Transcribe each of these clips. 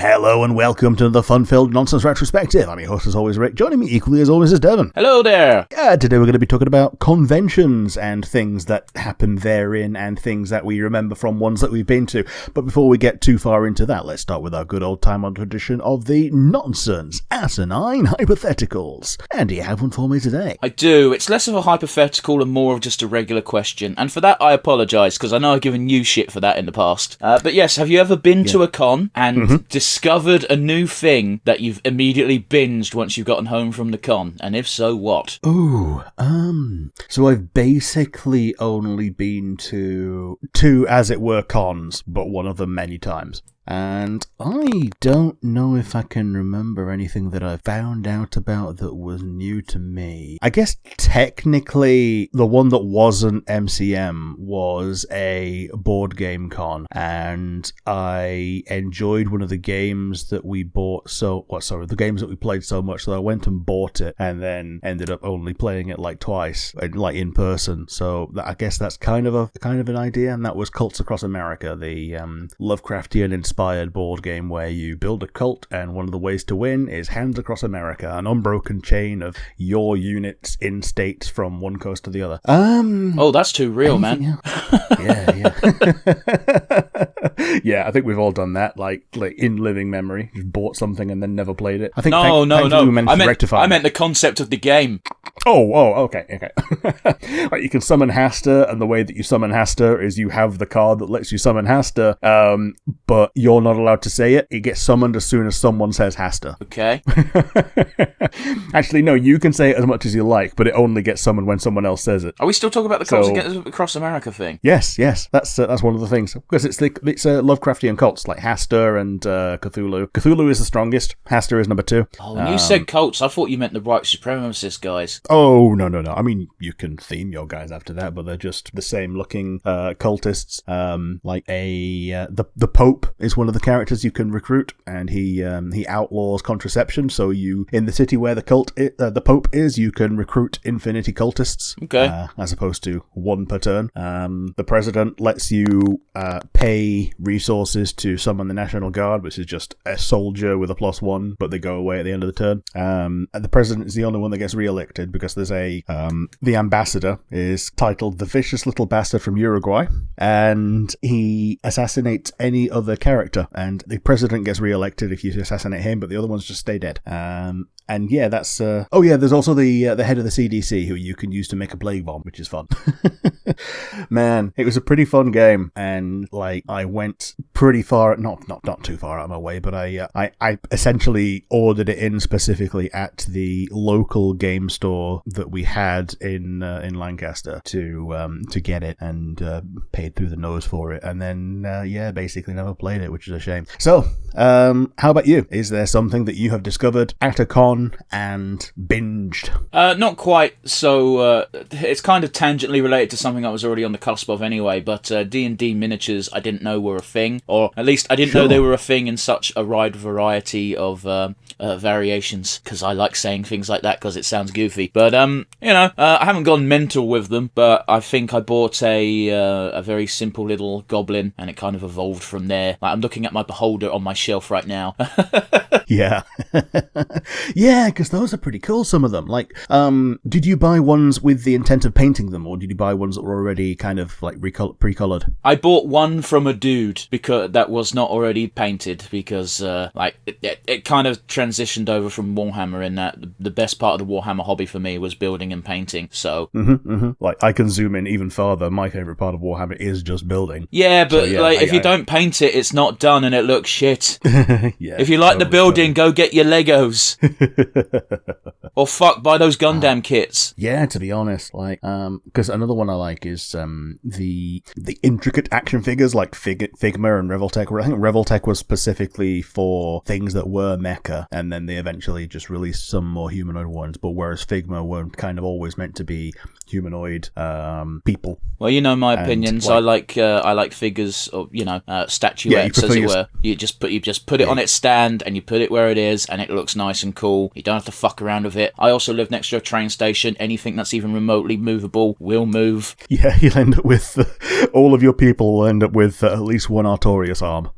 Hello and welcome to the fun-filled nonsense retrospective. I'm your host as always, Rick. Joining me equally as always is Devon. Hello there. Today we're going to be talking about conventions and things that happen therein and things that we remember from ones that we've been to. But before we get too far into that, let's start with our good old time-on tradition of the nonsense asinine hypotheticals. And do you have one for me today? I do. It's less of a hypothetical and more of just a regular question. And for that I apologise, because I know I've given you shit for that in the past. But yes, have you ever been to a con and discovered a new thing that you've immediately binged once you've gotten home from the con? And if so, what? So I've basically only been to two, as it were, cons, but one of them many times. And I don't know if I can remember anything that I found out about that was new to me. I guess technically the one that wasn't MCM was a board game con, and I enjoyed one of the games that we bought the games that we played so much that I went and bought it and then ended up only playing it like twice, like in person. So I guess that's kind of an idea, and that was Cults Across America, the Lovecraftian inspired board game where you build a cult, and one of the ways to win is Hands Across America, an unbroken chain of your units in states from one coast to the other. Oh, that's too real, man. Yeah. Yeah, I think we've all done that, like in living memory. Just bought something and then never played it. I think No. I meant the concept of the game. Okay. Like you can summon Hasta, and the way that you summon Hasta is you have the card that lets you summon Hasta, but you're not allowed to say it. It gets summoned as soon as someone says Hasta. Okay. Actually, no, you can say it as much as you like, but it only gets summoned when someone else says it. Are we still talking about the Cults Across America thing? Yes. That's one of the things, because it's Lovecraftian cults like Hasta and Cthulhu. Cthulhu is the strongest. Hasta is number 2. Oh, when you said cults, I thought you meant the white supremacist guys. Oh, no. I mean, you can theme your guys after that, but they're just the same looking cultists. The Pope is one of the characters you can recruit, and he outlaws contraception. So you, in the city where the Pope is, you can recruit infinity cultists. Okay. As opposed to one per turn. The president lets you pay resources to summon the National Guard, which is just a soldier with a +1, but they go away at the end of the turn. And the president is the only one that gets re-elected because there's the ambassador is titled the Vicious Little Bastard from Uruguay, and he assassinates any other character, and the president gets re-elected if you assassinate him, but the other ones just stay dead. And yeah, that's... there's also the head of the CDC who you can use to make a plague bomb, which is fun. Man, it was a pretty fun game, and I went pretty far, not too far out of my way, but I essentially ordered it in specifically at the local game store that we had in Lancaster to get it, and paid through the nose for it, and then basically never played it, which is a shame. So, how about you? Is there something that you have discovered at a con and binged? Not quite. So it's kind of tangentially related to something I was already on the cusp of anyway, but D&D miniatures I didn't know were a thing, or at least I didn't know they were a thing in such a wide variety of variations, because I like saying things like that because it sounds goofy. But I haven't gone mental with them, but I think I bought a very simple little goblin, and it kind of evolved from there. I'm looking at my beholder on my shelf right now. Yeah. Yeah, because those are pretty cool, some of them. Did you buy ones with the intent of painting them, or did you buy ones that were already kind of pre-colored? I bought one from a dude because that was not already painted, because it kind of transitioned over from Warhammer, in that the best part of the Warhammer hobby for me was building and painting. So I can zoom in even farther. My favorite part of Warhammer is just building. Yeah, but if you don't paint it, it's not done and it looks shit. Yeah, if you like the building, go get your Legos. Or buy those Gundam kits. Yeah, to be honest, because another one I like is the intricate action figures like Figma and Revoltech. I think Revoltech was specifically for things that were mecha, and then they eventually just released some more humanoid ones. But whereas Figma were kind of always meant to be humanoid people. Well, you know my opinions. I like figures, or statuettes, as it were. You just put it on its stand, and you put it where it is, and it looks nice and cool. movable. You don't have to fuck around with it. I also live next to a train station. Anything that's even remotely movable will move. Yeah, you'll end up with all of your people will end up with at least one Artorias arm.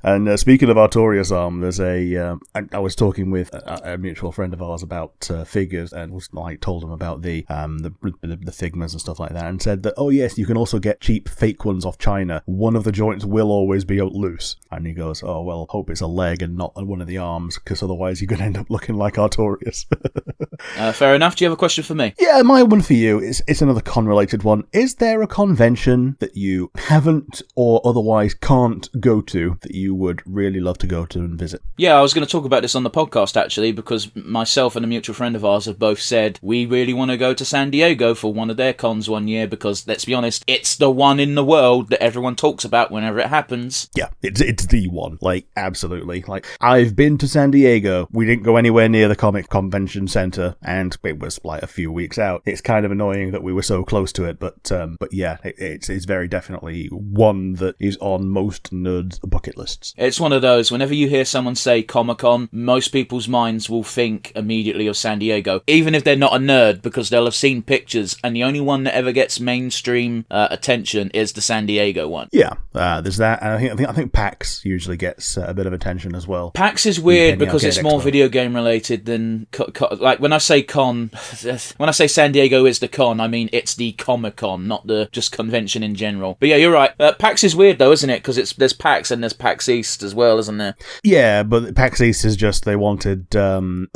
And speaking of Artorias arm, there's I was talking with a mutual friend of ours about figures, and was like told him about the Figmas and stuff like that, and said that, oh yes, you can also get cheap fake ones off China. One of the joints will always be loose. And he goes, oh well, hope it's a leg and not one of the arms, because otherwise you're going to end up looking like Artorias. Fair enough. Do you have a question for me? Yeah, my one for you is it's another con-related one. Is there a convention that you haven't or otherwise can't go to that you would really love to go to and visit? Yeah, I was going to talk about this on the podcast, actually, because myself and a mutual friend of ours have both said we really want to go to San Diego for one of their cons one year, because, let's be honest, it's the one in the world that everyone talks about whenever it happens. Yeah, it's the one. Like, absolutely. Like, I've been to San Diego. We didn't go anywhere near the Comic Convention Center, and it was like a few weeks out. It's kind of annoying that we were so close to it, but yeah, it's very definitely one that is on most nerds' bucket lists. It's one of those, whenever you hear someone say Comic-Con, most people's minds will think immediately of San Diego, even if they're not a nerd, because they'll have seen pictures, and the only one that ever gets mainstream attention is the San Diego one. Yeah, there's that, and I think PAX usually gets a bit of attention as well. PAX is weird because it's more video game related than like when I say con, when I say San Diego is the con, I mean it's the Comic-Con, not the just convention in general. But yeah, you're right. PAX is weird though, isn't it? Because there's PAX and there's PAX East as well, isn't there? Yeah, but PAX East is just they wanted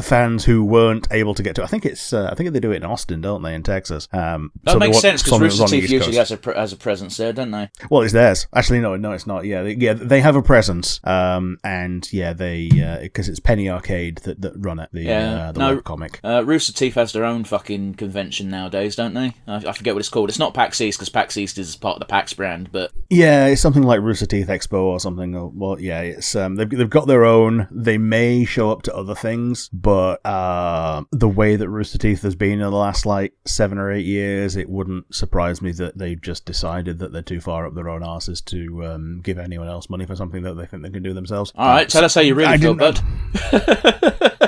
fans who weren't able to get to. I think they do it in Austin, don't they, in Texas? That makes sense because Rooster Teeth usually has a presence there, don't they? Well, it's theirs. Actually, no, it's not. Yeah, they have a presence. And yeah, they because it's Penny Arcade that run it. The webcomic. Rooster Teeth has their own fucking convention nowadays, don't they? I forget what it's called. It's not PAX East because PAX East is part of the PAX brand, but yeah, it's something like Rooster Teeth Expo or something. Well, yeah, it's they've got their own. They may show up to other things, but the way that Rooster Teeth has been in the last like 7 or 8 years, it wouldn't surprise me that they've just decided that they're too far up their own arses to give anyone else money for something that they think they can do themselves. All right, tell us how you really feel, bud.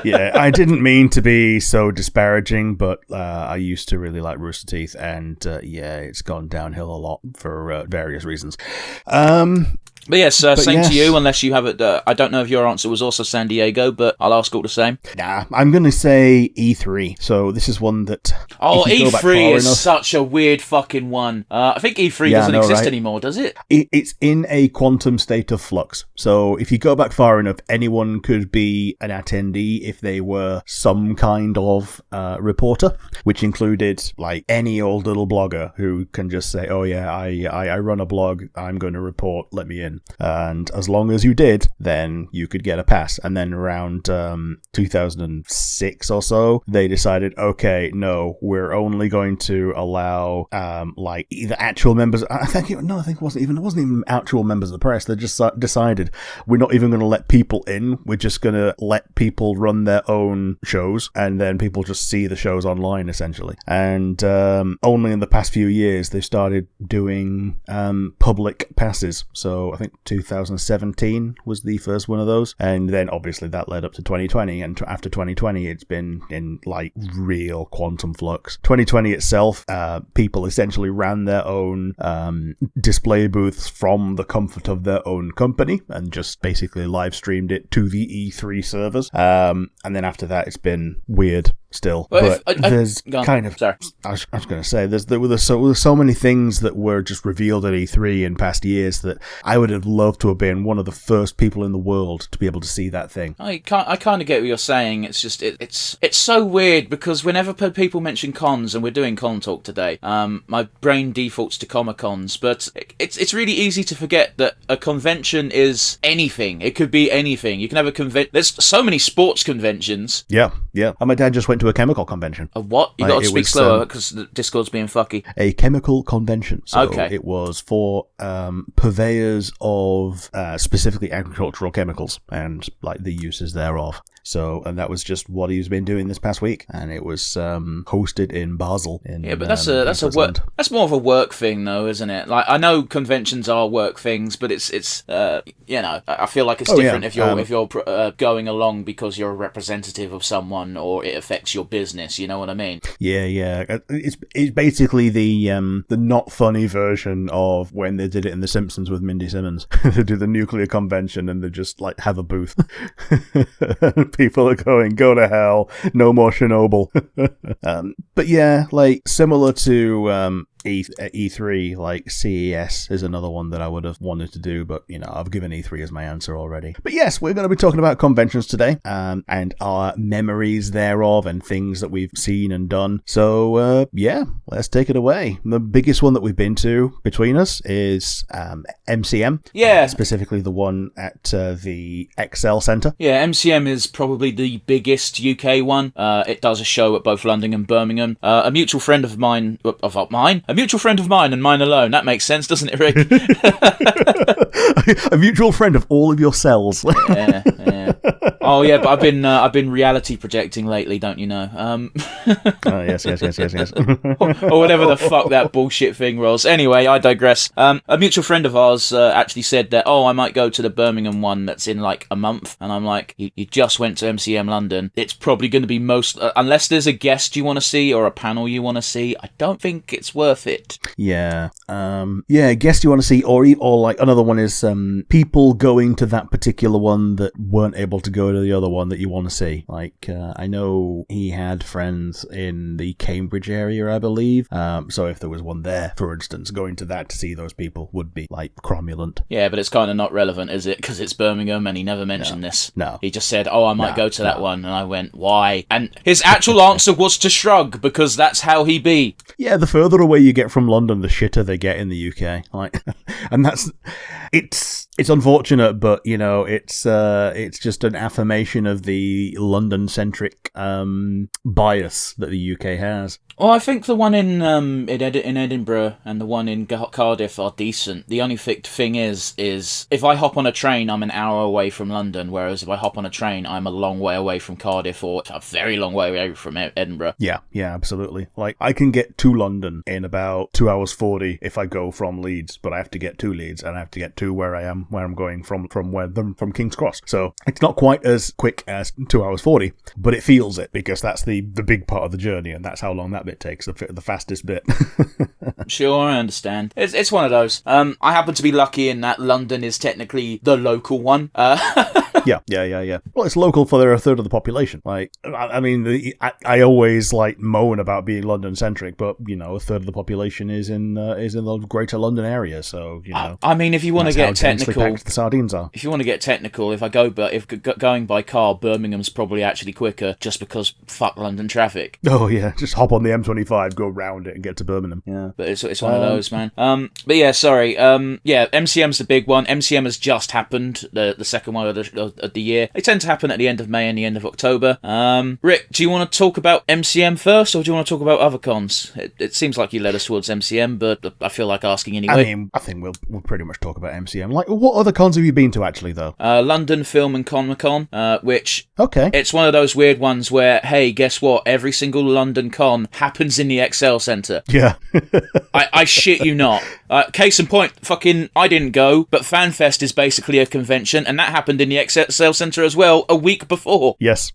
Yeah, I didn't mean to be so disparaging, but I used to really like Rooster Teeth, and yeah, it's gone downhill a lot for various reasons. But yes, same to you, unless you have it. I don't know if your answer was also San Diego, but I'll ask all the same. Nah, I'm going to say E3. So this is one that... Oh, E3 is such a weird fucking one. I think E3 doesn't exist anymore, does it? It's in a quantum state of flux. So if you go back far enough, anyone could be an attendee if they were some kind of reporter, which included like any old little blogger who can just say, oh yeah, I run a blog, I'm going to report, let me in. And as long as you did, then you could get a pass. And then around 2006 or so, they decided, okay, no, we're only going to allow like either actual members. I think it wasn't even actual members of the press. They just decided we're not even going to let people in. We're just going to let people run their own shows, and then people just see the shows online essentially. And only in the past few years they've started doing public passes. So I think 2017 was the first one of those, and then obviously that led up to 2020, and after 2020 it's been in like real quantum flux. 2020 itself, people essentially ran their own display booths from the comfort of their own company and just basically live streamed it to the E3 servers, and then after that it's been weird still. Well, but there's kind of... Sorry. I was going to say, there were so many things that were just revealed at E3 in past years that I would have loved to have been one of the first people in the world to be able to see that thing. I kind of get what you're saying. It's just, it's so weird because whenever people mention cons, and we're doing con talk today, my brain defaults to Comic-Cons, but it's really easy to forget that a convention is anything. It could be anything. You can have a there's so many sports conventions. Yeah. yeah. And my dad just went to a chemical convention. A what? You got to speak slower because the Discord's being fucky. A chemical convention. So okay. It was for purveyors of specifically agricultural chemicals and like the uses thereof. So, and that was just what he's been doing this past week, and it was hosted in Basel. But that's a work. That's more of a work thing, though, isn't it? Like I know conventions are work things, but it's I feel like it's different if you're going along because you're a representative of someone or it affects your business. You know what I mean? Yeah. It's basically the not funny version of when they did it in The Simpsons with Mindy Simmons. They do the nuclear convention and they just like have a booth. People are going, go to hell, no more Chernobyl. But yeah, like similar to E3, like CES is another one that I would have wanted to do, but I've given E3 as my answer already. But yes, we're going to be talking about conventions today, and our memories thereof and things that we've seen and done. So yeah, let's take it away. The biggest one that we've been to between us is MCM. Yeah. Specifically the one at the Excel Centre. Yeah, MCM is probably the biggest UK one. It does a show at both London and Birmingham. A mutual friend of mine, a mutual friend of mine and mine alone. That makes sense, doesn't it, Rick? A mutual friend of all of your cells. Yeah. Oh yeah, but I've been reality projecting lately, don't you know? Yes. or whatever the fuck that bullshit thing was. Anyway, I digress. A mutual friend of ours actually said that, I might go to the Birmingham one that's in like a month, and I'm like, you just went to MCM London. It's probably going to be unless there's a guest you want to see or a panel you want to see, I don't think it's worth it. Yeah. Guest you want to see, or like another one is people going to that particular one that weren't able to go to the other one that you want to see. Like I know he had friends in the Cambridge area, I believe. So if there was one there, for instance, going to that to see those people would be like cromulent. Yeah, but it's kind of not relevant, is it? Because it's Birmingham, and he never mentioned this. No. He just said, I might go to that one, and I went, why? And his actual answer was to shrug, because that's how he be. Yeah, the further away you get from London, the shitter they get in the UK. Like, and it's unfortunate, but it's just an affirmation of the London-centric bias that the UK has. Well, I think the one in Edinburgh and the one in Cardiff are decent. The only thing is if I hop on a train, I'm an hour away from London, whereas if I hop on a train, I'm a long way away from Cardiff or a very long way away from Edinburgh. Yeah, absolutely. Like, I can get to London in about 2 hours 40 if I go from Leeds, but I have to get to Leeds and I have to get to where I'm going from King's Cross. So it's not quite as quick as 2 hours 40, but it feels it because that's the big part of the journey, and that's how long that bit takes, the fastest bit. Sure, I understand. It's one of those. I happen to be lucky in that London is technically the local one. Yeah. Well, it's local for a third of the population. Like, I mean, I always like moan about being London-centric, but a third of the population is in the Greater London area. So I mean, if you want to get technical, the sardines are. If you want to get technical, if going by car, Birmingham's probably actually quicker, just because fuck London traffic. Oh yeah, just hop on the M25, go round it, and get to Birmingham. Yeah, but it's one of those, man. But yeah, sorry. MCM's the big one. MCM has just happened, the second one of the year. They tend to happen at the end of May and the end of October. Rick, do you want to talk about MCM first, or do you want to talk about other cons? It seems like you led us towards MCM, but I feel like asking anyway. I mean, I think we'll pretty much talk about MCM. Like, what other cons have you been to actually, though? London Film and Comic-Con, which okay, it's one of those weird ones where, hey, guess what? Every single London con happens in the Excel Centre. Yeah. I shit you not. Case in point, fucking, I didn't go, but FanFest is basically a convention, and that happened in the Excel Centre as well a week before. Yes.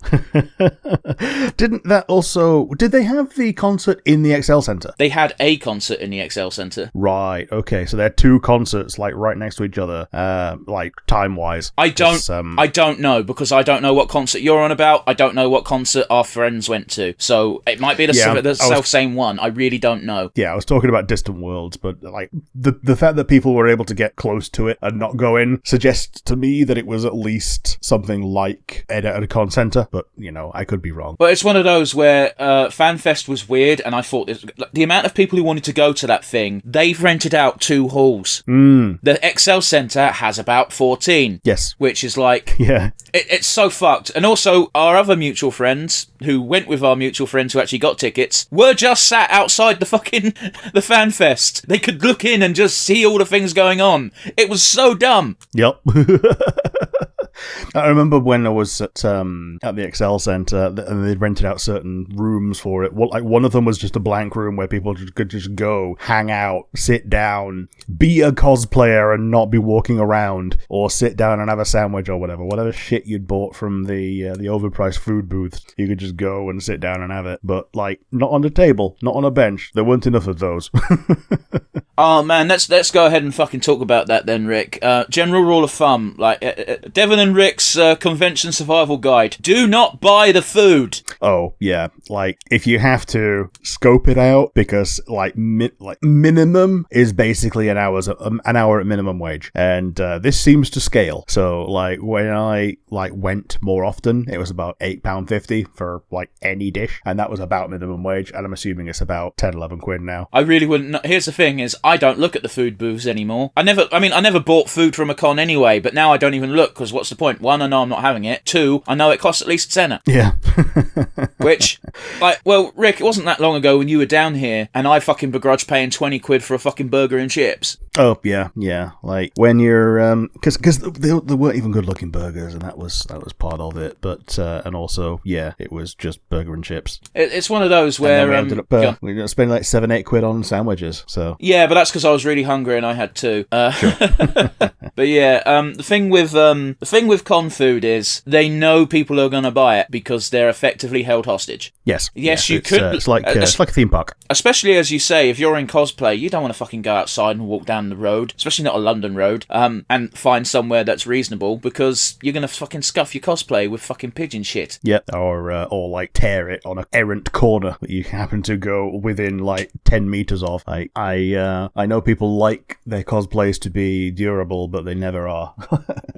Did they have the concert in the Excel Centre? They had a concert in the Excel Centre. Right, okay, so they're two concerts, like, right next to each other, like, time-wise. I don't know, because I don't know what concert you're on about. I don't know what concert our friends went to, so it might be the self-same one. I really don't know. Yeah, I was talking about Distant Worlds, but, like, the fact that people were able to get close to it and not go in suggests to me that it was at least something like at a con centre, but, I could be wrong. But it's one of those where FanFest was weird, and I thought the amount of people who wanted to go to that thing, they've rented out 2 halls. The Excel Centre has about 14. Yes. Which is like... Yeah. It's so fucked. And also, our other mutual friends, who went with our mutual friends who actually got tickets, were just sat outside the fan fest. They could look in and just see all the things going on. It was so dumb. Yep. I remember when I was at the Excel Centre and they'd rented out certain rooms for it. Well, like one of them was just a blank room where people could just go, hang out, sit down, be a cosplayer and not be walking around, or sit down and have a sandwich or whatever shit you'd bought from the overpriced food booth. You could just go and sit down and have it, but like not on the table, not on a bench. There weren't enough of those. Oh man, let's go ahead and fucking talk about that then, Rick. General rule of thumb, like Devon and Rick's convention survival guide: do not buy the food. Oh yeah, like if you have to, scope it out, because like minimum is basically an hour at minimum wage, and this seems to scale. So like when I went more often, it was about £8.50 for like any dish, and that was about minimum wage, and I'm assuming it's about 10-11 quid now. I really wouldn't. Here's the thing: is I don't look at the food booths anymore. I never bought food from a con anyway, but now I don't even look, because what's the point? One, I know I'm not having it. Two, I know it costs at least £10. Yeah. Which, like, well, Rick, it wasn't that long ago when you were down here and I fucking begrudged paying 20 quid for a fucking burger and chips. Oh, yeah. Like, when you're, because there weren't even good looking burgers, and that was part of it, but, and also, yeah, it was just burger and chips. It's one of those where, we ended up, we spent like 7-8 quid on sandwiches, so. Yeah, but that's because I was really hungry and I had two. Sure. But yeah, the thing with con food is they know people are going to buy it because they're effectively held hostage. Yes, you could. It's like a theme park. Especially as you say, if you're in cosplay, you don't want to fucking go outside and walk down the road, especially not a London road, and find somewhere that's reasonable, because you're going to fucking scuff your cosplay with fucking pigeon shit. Yeah, or like tear it on an errant corner that you happen to go within like 10 meters of. I know people like their cosplays to be durable, but they never are.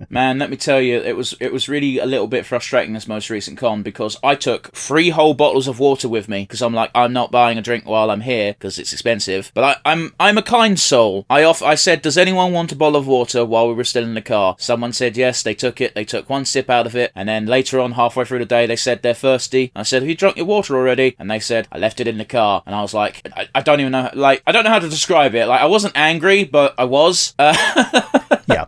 Man, let me tell you, it was really a little bit frustrating this most recent con, because I took 3 whole bottles of water with me, because I'm like, I'm not buying a drink while I'm here because it's expensive. But I'm a kind soul. I said, does anyone want a bottle of water while we were still in the car? Someone said yes. They took it. They took 1 sip out of it, and then later on, halfway through the day, they said they're thirsty. I said, have you drunk your water already? And they said, I left it in the car. And I was like, I don't even know. Like, I don't know how to describe it. Like, I wasn't angry, but I was. Yeah.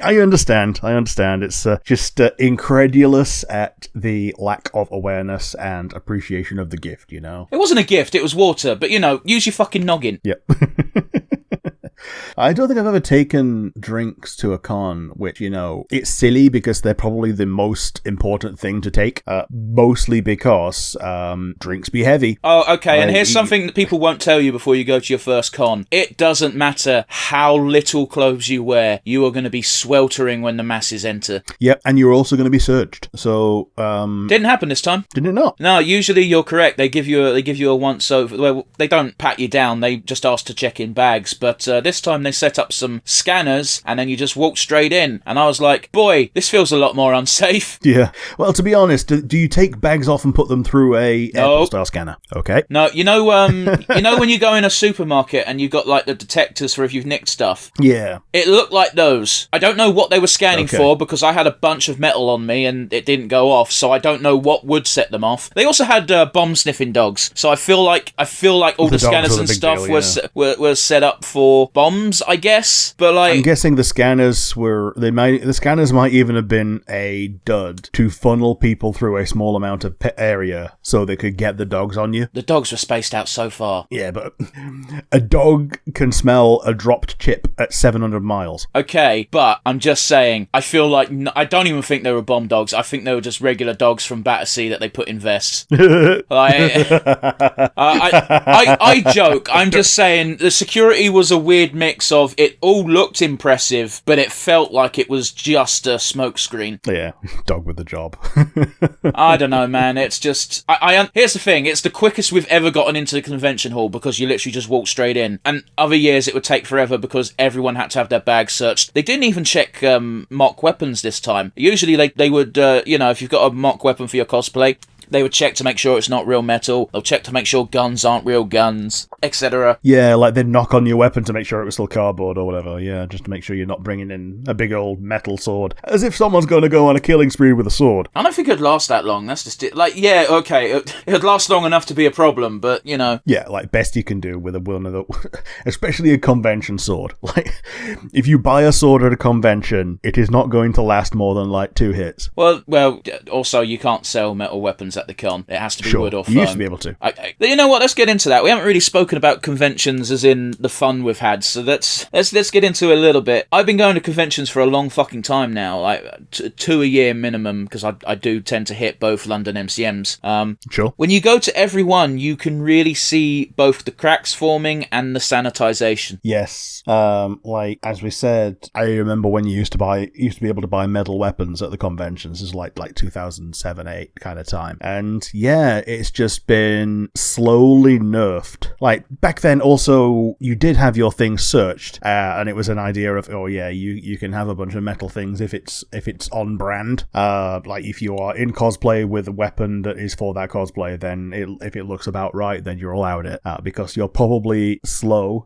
I understand. It's just incredulous at the lack of awareness and appreciation of the gift, you know? It wasn't a gift, it was water, but, use your fucking noggin. Yep. I don't think I've ever taken drinks to a con, which, it's silly because they're probably the most important thing to take, mostly because drinks be heavy. Oh, okay, and here's something that people won't tell you before you go to your first con. It doesn't matter how little clothes you wear, you are going to be sweltering when the masses enter. Yep, and you're also going to be searched, so... Didn't happen this time. Did it not? No, usually you're correct. They give you a once over... Well, they don't pat you down, they just ask to check in bags, but this time they set up some scanners and then you just walk straight in, and I was like, boy, this feels a lot more unsafe. Yeah. Well, to be honest, do you take bags off and put them through a airport style scanner? Okay. No, when you go in a supermarket and you've got like the detectors for if you've nicked stuff. Yeah. It looked like those. I don't know what they were scanning for, because I had a bunch of metal on me and it didn't go off, so I don't know what would set them off. They also had bomb sniffing dogs, so I feel like all the scanners and stuff were set up for bombs, I guess. But like, I'm guessing the scanners might even have been a dud to funnel people through a small amount of area so they could get the dogs on you. The dogs were spaced out so far. Yeah, but a dog can smell a dropped chip at 700 miles. Okay, but I'm just saying, I feel like I don't even think they were bomb dogs. I think they were just regular dogs from Battersea that they put in vests. I joke. I'm just saying the security was a weird mix of it all looked impressive, but it felt like it was just a smokescreen. Yeah, dog with the job. I don't know, man. It's just... here's the thing. It's the quickest we've ever gotten into the convention hall, because you literally just walk straight in. And other years it would take forever because everyone had to have their bags searched. They didn't even check mock weapons this time. Usually they would, if you've got a mock weapon for your cosplay, They would check to make sure it's not real metal. They'll check to make sure guns aren't real guns, etc. Yeah, like they'd knock on your weapon to make sure it was still cardboard or whatever. Yeah, just to make sure you're not bringing in a big old metal sword. As if someone's going to go on a killing spree with a sword. I don't think it'd last that long. That's just it. Like, yeah, okay, it'd last long enough to be a problem, but, you know. Yeah, like, best you can do with one of the... especially a convention sword. Like, if you buy a sword at a convention, it is not going to last more than, like, 2 hits. Well, also, you can't sell metal weapons at the con. It has to be wood or foam. You used to be able to. You know what? Let's get into that. We haven't really spoken about conventions as in the fun we've had, so let's get into it a little bit. I've been going to conventions for a long fucking time now, like 2 a year minimum, because I do tend to hit both London MCMs. Sure. When you go to every one, you can really see both the cracks forming and the sanitization. Yes. Like, as we said, I remember when you used to be able to buy metal weapons at the conventions. This is like 2007-8 kind of time. And yeah, it's just been slowly nerfed. Like, back then also, you did have your things searched, and it was an idea of, oh yeah, you can have a bunch of metal things if it's on brand. Like, if you are in cosplay with a weapon that is for that cosplay, then if it looks about right, then you're allowed it, because you're probably slow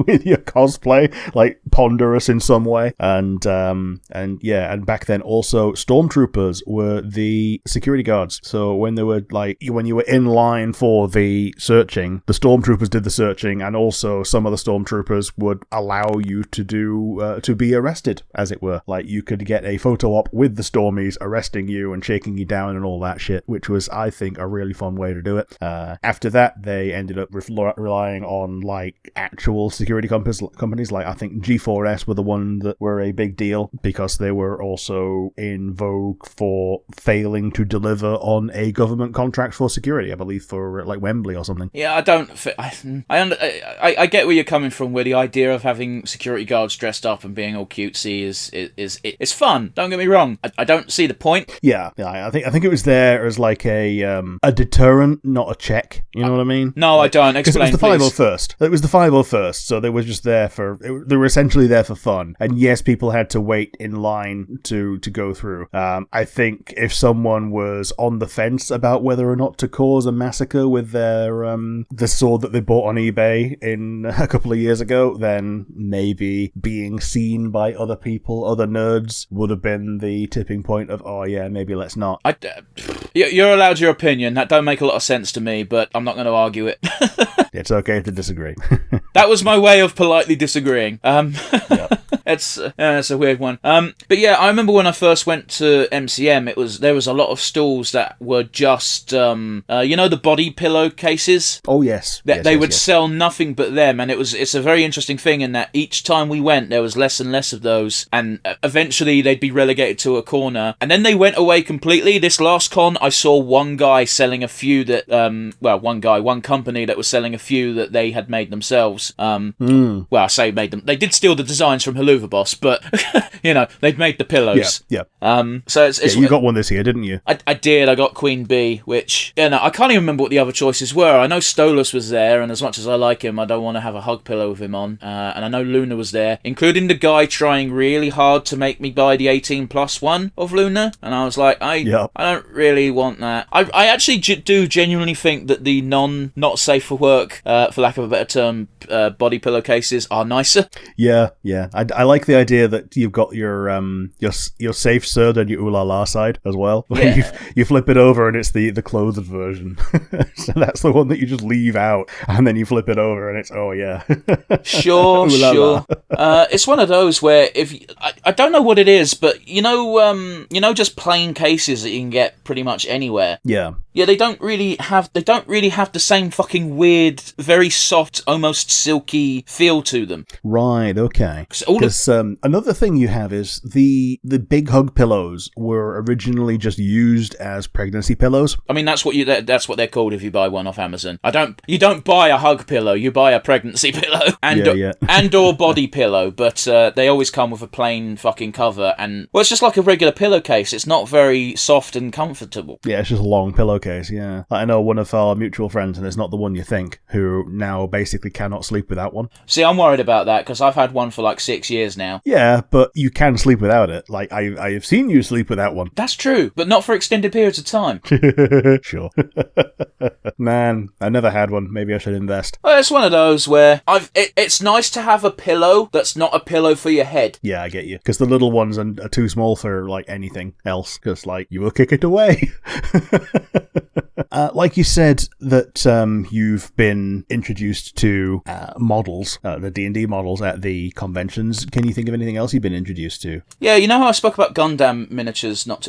with your cosplay, like ponderous in some way. And back then also stormtroopers were the security guards. So when you were in line for the searching, the stormtroopers did the searching, and also some of the stormtroopers would allow you to be arrested, as it were. Like, you could get a photo op with the stormies arresting you and shaking you down and all that shit, which was, I think, a really fun way to do it. After that, they ended up relying on, like, actual security companies. Like, I think G4S were the one that were a big deal, because they were also in vogue for failing to deliver on a government contract for security, I believe, for like Wembley or something. Yeah, I get where you're coming from, where the idea of having security guards dressed up and being all cutesy is fun. Don't get me wrong. I don't see the point. Yeah. I think it was there as like a deterrent, not a check. You know what I mean? No, I don't. Explain, it was the 501st. It was the 501st, so they were just there they were essentially there for fun. And yes, people had to wait in line to go through. I think if someone was on the fence about whether or not to cause a massacre with their the sword that they bought on eBay in a couple of years ago, then maybe being seen by other people, other nerds, would have been the tipping point of, oh yeah, maybe let's not. You're allowed your opinion. That don't make a lot of sense to me, but I'm not going to argue it. It's okay to disagree. That was my way of politely disagreeing. Yep. It's a weird one. But yeah, I remember when I first went to MCM, there was a lot of stalls that were just the body pillow cases. Oh yes. They would sell nothing but them, and it's a very interesting thing in that each time we went, there was less and less of those, and eventually they'd be relegated to a corner, and then they went away completely. This last con, I saw one guy selling a few that one company that was selling a few that they had made themselves. Well, I say made them. They did steal the designs from Haluva Boss, but they'd made the pillows. Yeah. So it's you got one this year, didn't you? I did. I got Queen Bee, which I can't even remember what the other choices were. I know Stolas was there, and as much as I like him, I don't want to have a hug pillow with him on. And I know Luna was there, including the guy trying really hard to make me buy the 18+ one of Luna, and I was like, I don't really want that. I actually do genuinely think that the not safe for work, for lack of a better term, body pillowcases are nicer. Yeah. I like the idea that you've got your safe sir and your ooh la la side as well. Yeah. You flip it over and it's the clothed version. So that's the one that you just leave out, and then you flip it over and it's, oh yeah. Sure. It's one of those where I don't know what it is, but just plain cases that you can get pretty much anywhere. Yeah. Yeah, they don't really have the same fucking weird, very soft, almost silky feel to them. Right, okay. Because another thing you have is the big hug pillows were originally just used as pregnancy pillows. I mean, that's what they're called if you buy one off Amazon. You don't buy a hug pillow, you buy a pregnancy pillow and or body pillow, but they always come with a plain fucking cover, and it's just like a regular pillowcase. It's not very soft and comfortable. Yeah, it's just a long pillowcase, yeah. I know one of our mutual friends, and it's not the one you think, who now basically cannot sleep without one. See, I'm worried about that, because I've had one for like 6 years years now. Yeah, but you can sleep without it. Like, I have seen you sleep without one. That's true, but not for extended periods of time. Sure. Man, I never had one. Maybe I should invest. Well, it's one of those where it's nice to have a pillow that's not a pillow for your head. Yeah, I get you. Because the little ones are too small for, like, anything else. Because, like, you will kick it away. Like you said that you've been introduced to models, the D&D models at the conventions. Can you think of anything else you've been introduced to? Yeah, you know how I spoke about Gundam miniatures, not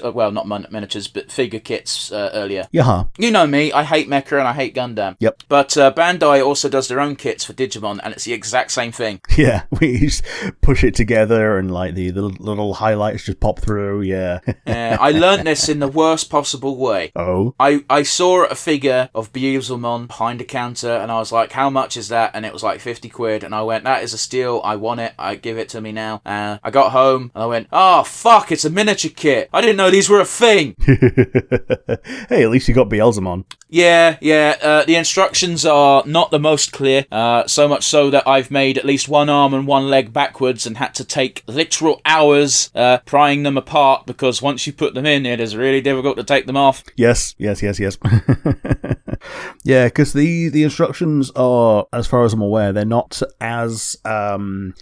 miniatures, but figure kits earlier? Yeah. You know me, I hate Mecha and I hate Gundam. Yep. But Bandai also does their own kits for Digimon, and it's the exact same thing. Yeah, we just push it together and, like, the little highlights just pop through, yeah. I learnt this in the worst possible way. Oh? I saw a figure of Beelzemon behind a counter, and I was like, how much is that? And it was like 50 quid, and I went, that is a steal, I want it, give it to me now. I got home, and I went, oh, fuck, it's a miniature kit. I didn't know these were a thing. Hey, at least you got Beelzemon. Yeah, the instructions are not the most clear, so much so that I've made at least one arm and one leg backwards and had to take literal hours prying them apart, because once you put them in, it is really difficult to take them off. Yes. Yeah, because the instructions are, as far as I'm aware, they're not as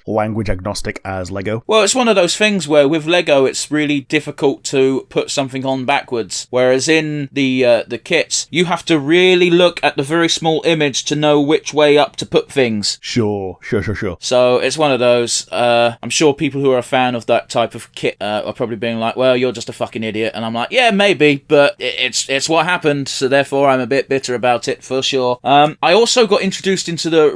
language agnostic as Lego. Well, it's one of those things where with Lego, it's really difficult to put something on backwards, whereas in the kits, you have to really look at the very small image to know which way up to put things. Sure. So it's one of those. I'm sure people who are a fan of that type of kit are probably being like, well, you're just a fucking idiot. And I'm like, yeah, maybe, but it's what happened, so therefore I'm a bit bitter about it, for sure. I also got introduced into the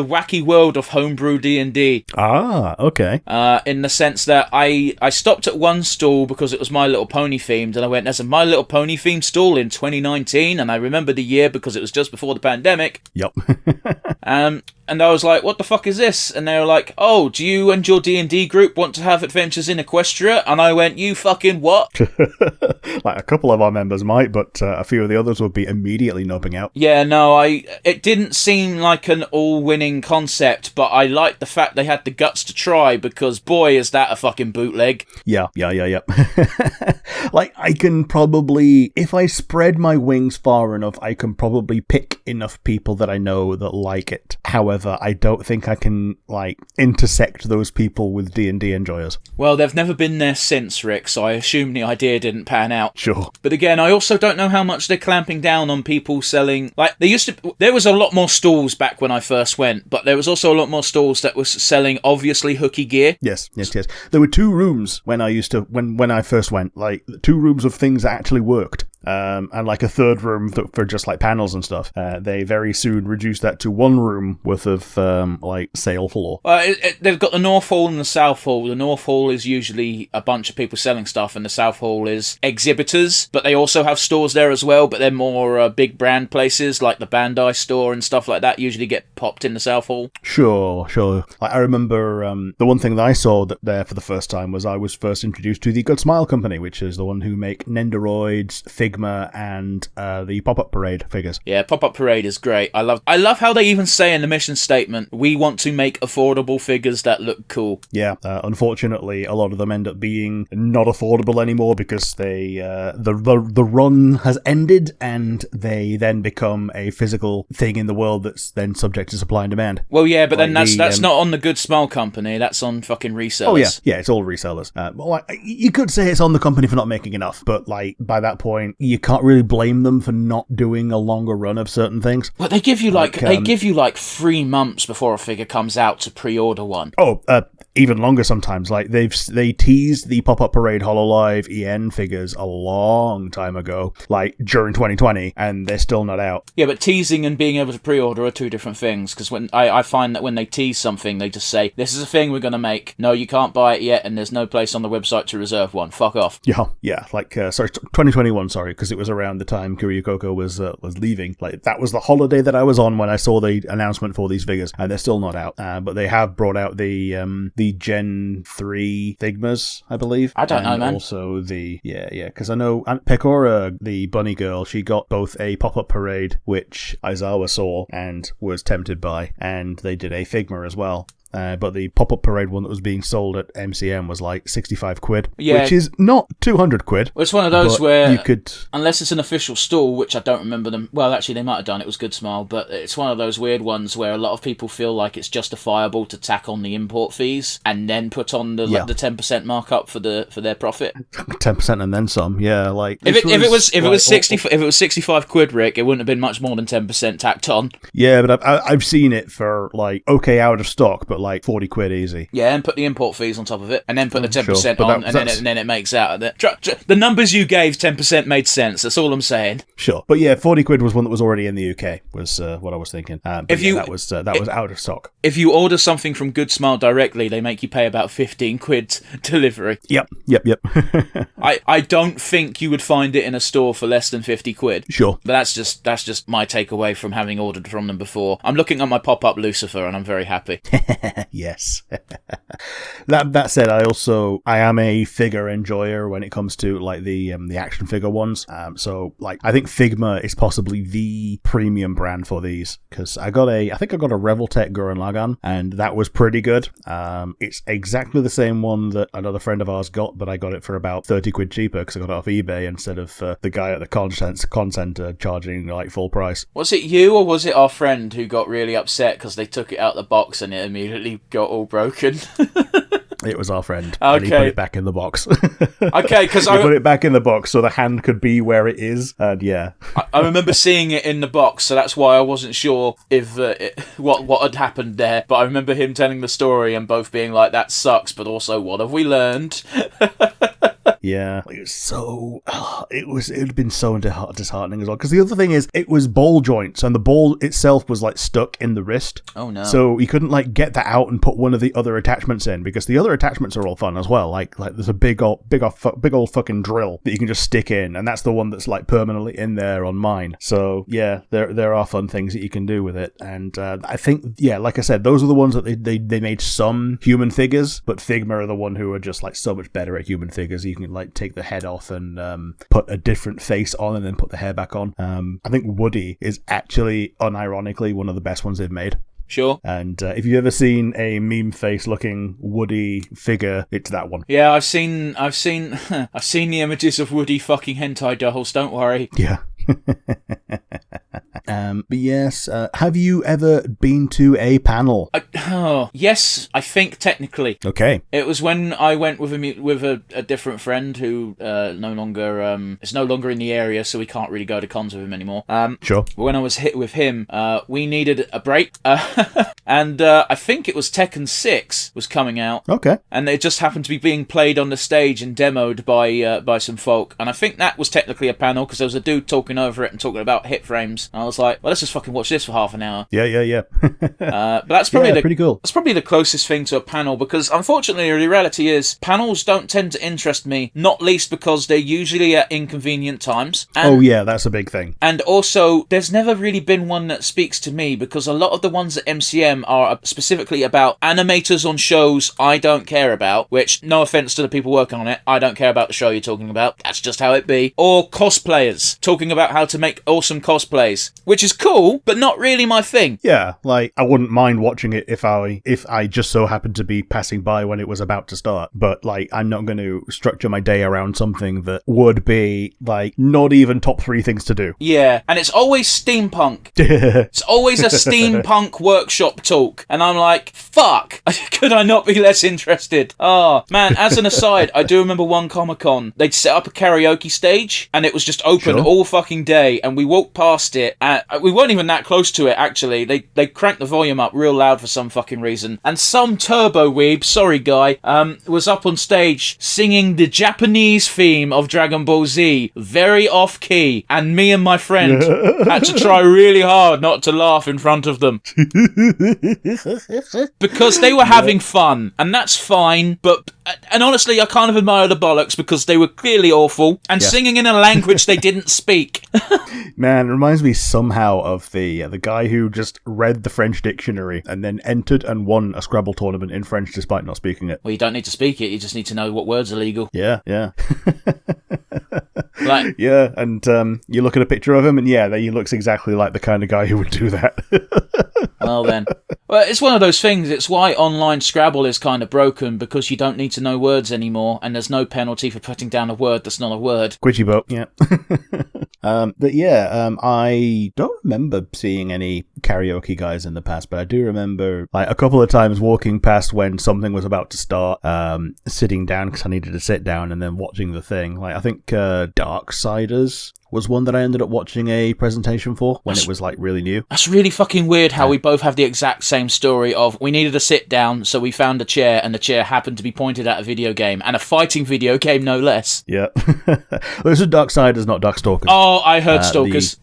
wacky world of homebrew D&D. Ah, okay. In the sense that I stopped at one stall because it was My Little Pony themed, and I went, there's a My Little Pony themed stall in 2019, and I remember the year because it was just before the pandemic. Yep. And I was like, what the fuck is this? And they were like, oh, do you and your D&D group want to have adventures in Equestria? And I went, you fucking what? Like, a couple of our members might, but a few of the others would be immediately nubbing out. Yeah, no, it didn't seem like an all-winning concept, but I liked the fact they had the guts to try, because boy, is that a fucking bootleg. Yeah. Like, I can probably, if I spread my wings far enough, I can probably pick enough people that I know that like it. However, I don't think I can, like, intersect those people with D&D enjoyers. Well, they've never been there since, Rick, so I assume the idea didn't pan out. Sure. But again, I also don't know how much they're clamping down on people selling... Like, there was a lot more stalls back when I first went, but there was also a lot more stalls that was selling obviously hooky gear. Yes. There were 2 rooms when I first went, like, 2 rooms of things that actually worked. And like a 3rd room for just like panels and stuff. They very soon reduced that to 1 room worth of like sale floor. They've got the North Hall and the South Hall. The North Hall is usually a bunch of people selling stuff, and the South Hall is exhibitors, but they also have stores there as well, but they're more big brand places like the Bandai store and stuff like that usually get popped in the South Hall. Sure. Like, I remember the one thing that I saw there for the first time was I was first introduced to the Good Smile Company, which is the one who make Nendoroids, Figma, and the Pop-Up Parade figures. Yeah, Pop-Up Parade is great. I love how they even say in the mission statement, we want to make affordable figures that look cool. Yeah, unfortunately, a lot of them end up being not affordable anymore because they the run has ended and they then become a physical thing in the world that's then subject to supply and demand. Well, yeah, but like then that's not on the Good Smile Company. That's on fucking resellers. Oh yeah, it's all resellers. Well, you could say it's on the company for not making enough, but like by that point, you can't really blame them for not doing a longer run of certain things. Well, they give you like 3 months before a figure comes out to pre-order one. Oh, even longer sometimes. Like they teased the Pop-Up Parade Hololive EN figures a long time ago, like during 2020, and they're still not out. Yeah, but teasing and being able to pre-order are 2 different things, because when I find that when they tease something, they just say, this is a thing we're going to make. No, you can't buy it yet, and there's no place on the website to reserve one. Fuck off. Yeah, like, 2021, because it was around the time Kiryu Koko was leaving. Like, that was the holiday that I was on when I saw the announcement for these figures, and they're still not out. But they have brought out the Gen 3 Figmas, I believe. I don't know, man. Also because I know Aunt Pecora, the bunny girl, she got both a Pop-Up Parade, which Aizawa saw and was tempted by, and they did a Figma as well. but the pop-up parade one that was being sold at MCM was like 65 quid, Yeah. which is not 200 quid. Well, it's one of those but where you could, unless it's an official stall, which I don't remember them. Well, actually, they might have done. It was Good Smile, but it's one of those weird ones where a lot of people feel like it's justifiable to tack on the import fees and then put on the 10% markup for their profit. 10% and then some. Yeah, like if it was 65 quid, Rick, it wouldn't have been much more than 10% tacked on. Yeah, but I've seen it for like okay out of stock, but like 40 quid easy. Yeah, and put the import fees on top of it, and then put the 10% sure, on, and then it makes out of it. The numbers you gave, 10% made sense. That's all I'm saying. Sure, but yeah, 40 quid was one that was already in the UK. Was what I was thinking. That was out of stock. If you order something from Good Smile directly, they make you pay about 15 quid delivery. Yep. I don't think you would find it in a store for less than 50 quid. Sure. But that's just my takeaway from having ordered from them before. I'm looking at my pop-up Lucifer and I'm very happy. Yes. That said, I am a figure enjoyer when it comes to like the action figure ones. So like I think Figma is possibly the premium brand for these, because I think I got a Revoltech Gurren Lagann, and that was pretty good. It's exactly the same one that another friend of ours got, but I got it for about 30 quid cheaper because I got it off eBay instead of the guy at the con center charging like full price. Was it you or was it our friend who got really upset because they took it out the box and it immediately got all broken? It was our friend. Okay. And he put it back in the box. Okay, because I put it back in the box so the hand could be where it is, and yeah. I remember seeing it in the box, so that's why I wasn't sure if what had happened there. But I remember him telling the story and both being like, "That sucks," but also, "What have we learned?" Yeah, it was so. It would have been so disheartening as well. Because the other thing is, it was ball joints, and the ball itself was like stuck in the wrist. Oh no! So you couldn't like get that out and put one of the other attachments in, because the other attachments are all fun as well. Like there's a big old fucking drill that you can just stick in, and that's the one that's like permanently in there on mine. So yeah, there are fun things that you can do with it, and I think like I said, those are the ones that they made some human figures, but Figma are the one who are just like so much better at human figures. You can like take the head off and put a different face on and then put the hair back on. I think Woody is actually unironically one of the best ones they've made. Sure. And if you've ever seen a meme face looking Woody figure, it's that one. Yeah, I've seen the images of Woody fucking hentai dolls, don't worry. Yeah. But yes, have you ever been to a panel? Yes, I think technically. Okay. It was when I went with a different friend who is no longer in the area, so we can't really go to cons with him anymore. Sure. When I was hit with him, we needed a break, and I think it was Tekken 6 was coming out. Okay. And it just happened to be being played on the stage and demoed by some folk, and I think that was technically a panel because there was a dude talking over it and talking about hit frames. And I was like, well, let's just fucking watch this for half an hour. Yeah. But that's probably pretty cool. That's probably the closest thing to a panel, because unfortunately the reality is panels don't tend to interest me, not least because they're usually at inconvenient times. And, that's a big thing. And also, there's never really been one that speaks to me, because a lot of the ones at MCM are specifically about animators on shows I don't care about, which, no offense to the people working on it, I don't care about the show you're talking about, that's just how it be. Or cosplayers, talking about how to make awesome cosplays, which is cool, but not really my thing. Yeah, like, I wouldn't mind watching it if I just so happened to be passing by when it was about to start, but, like, I'm not going to structure my day around something that would be, like, not even top 3 things to do. Yeah, and it's always steampunk. It's always a steampunk workshop talk, and I'm like, fuck, could I not be less interested? Oh, man, as an aside, I do remember one Comic-Con, they'd set up a karaoke stage, and it was just open all fucking day, and we walked past it, and we weren't even that close to it, actually. They cranked the volume up real loud for some fucking reason, and some turbo weeb, sorry guy, was up on stage singing the Japanese theme of Dragon Ball Z, very off-key, and me and my friend had to try really hard not to laugh in front of them. Because they were having fun, and that's fine, and honestly, I kind of admire the bollocks because they were clearly awful, and singing in a language they didn't speak. Man, it reminds me somehow of the guy who just read the French dictionary and then entered and won a Scrabble tournament in French despite not speaking it. Well, you don't need to speak it, you just need to know what words are legal. Yeah, yeah. Like, yeah, and you look at a picture of him, and yeah, he looks exactly like the kind of guy who would do that. well then. Well, it's one of those things. It's why online Scrabble is kind of broken, because you don't need to know words anymore, and there's no penalty for putting down a word that's not a word. Quidgy boat, yeah. But yeah, I don't remember seeing any karaoke guys in the past, but I do remember like a couple of times walking past when something was about to start, sitting down because I needed to sit down, and then watching the thing. Like I think Darksiders was one that I ended up watching a presentation for when it was like really new. That's really fucking weird how we both have the exact same story of we needed to sit down, so we found a chair, and the chair happened to be pointed at a video game, and a fighting video game no less. Yeah. This is Darksiders, not Darkstalkers. Oh, I heard Stalkers.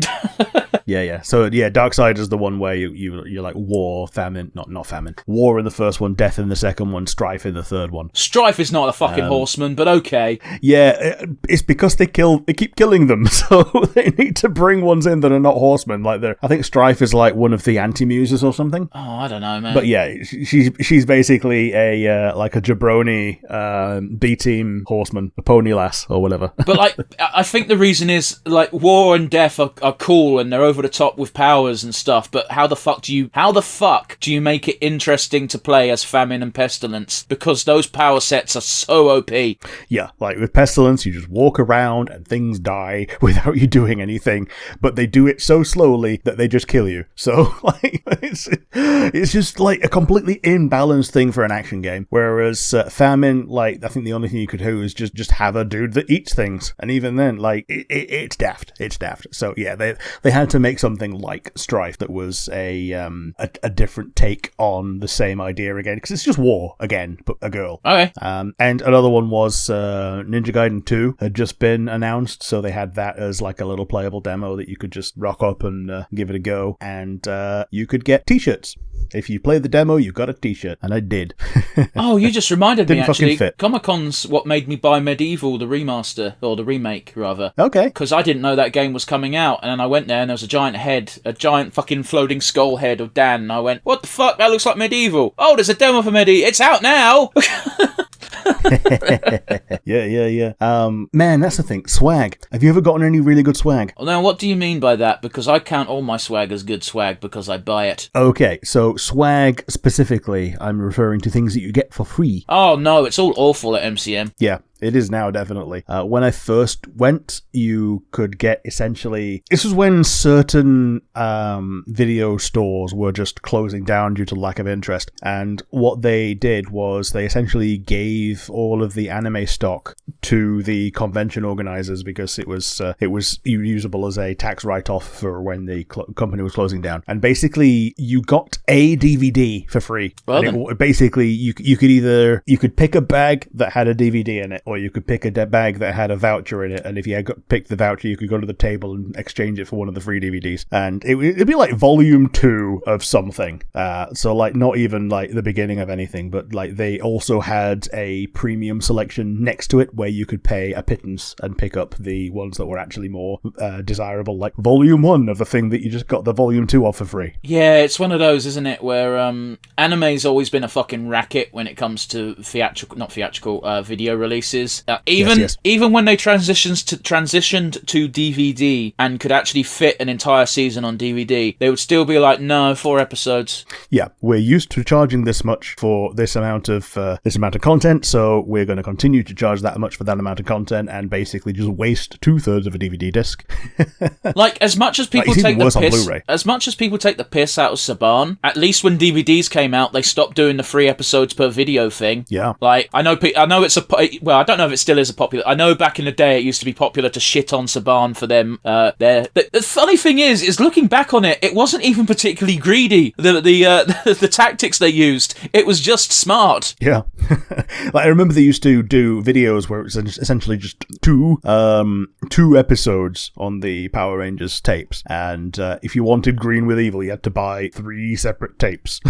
Yeah. So yeah, Darksiders is the one where you're like war, famine, not famine. War in the first one, death in the second one, strife in the third one. Strife is not a fucking horseman, but okay. Yeah, it's because they keep killing them, so they need to bring ones in that are not horsemen. Like I think Strife is like one of the anti-muses or something. Oh, I don't know, man. But yeah, she's basically a like a jabroni B-team horseman, a pony lass or whatever. But like, I think the reason is like war and death are cool and they're over the top with powers and stuff. But how the fuck do you make it interesting to play as famine and pestilence? Because those power sets are so OP. Yeah, like with pestilence, you just walk around and things die without you doing anything, but they do it so slowly that they just kill you. So like it's just like a completely imbalanced thing for an action game. Whereas famine, like I think the only thing you could do is just have a dude that eats things, and even then, like it's daft. It's daft. So yeah, they had to make something like Strife that was a different take on the same idea again, because it's just war again, but a girl. Okay. And another one was Ninja Gaiden 2 had just been announced, so they had that as like a little playable demo that you could just rock up and give it a go, and you could get t-shirts. If you played the demo, you got a t-shirt, and I did. Oh, you just reminded me, actually. Fit. Comic-Con's what made me buy Medieval, the remaster, or the remake, rather. Okay. Because I didn't know that game was coming out, and then I went there, and there was a giant fucking floating skull head of Dan, and I went, what the fuck, that looks like Medieval. Oh, there's a demo for Medieval, it's out now! Yeah. Man, that's the thing. Swag. Have you ever gotten any really good swag? Well, now, what do you mean by that? Because I count all my swag as good swag because I buy it. Okay, so swag specifically, I'm referring to things that you get for free. Oh, no, it's all awful at MCM. Yeah. It is now, definitely. When I first went, you could get essentially... This was when certain video stores were just closing down due to lack of interest. And what they did was they essentially gave all of the anime stock to the convention organizers because it was usable as a tax write-off for when the company was closing down. And basically, you got a DVD for free. Well, basically, you could pick a bag that had a DVD in it, or you could pick a bag that had a voucher in it, and if you had picked the voucher, you could go to the table and exchange it for one of the free DVDs. And it'd be like volume 2 of something. So like not even like the beginning of anything, but like they also had a premium selection next to it where you could pay a pittance and pick up the ones that were actually more desirable, like volume 1 of the thing that you just got the volume 2 of for free. Yeah, it's one of those, isn't it, where anime's always been a fucking racket when it comes to video releases. Even when they transitioned to DVD and could actually fit an entire season on DVD, they would still be like, no, 4 episodes. Yeah, we're used to charging this much for this amount of content, so we're going to continue to charge that much for that amount of content and basically just waste 2/3 of a DVD disc. Like, as much as people take the piss out of Saban, at least when DVDs came out, they stopped doing the 3 episodes per video thing. Yeah. Like, I know it's I don't know if it still is I know back in the day it used to be popular to shit on Saban for them. The funny thing is looking back on it, it wasn't even particularly greedy. The tactics they used, it was just smart. Yeah. Like I remember they used to do videos where it was essentially just two episodes on the Power Rangers tapes, and if you wanted Green with Evil, you had to buy 3 separate tapes.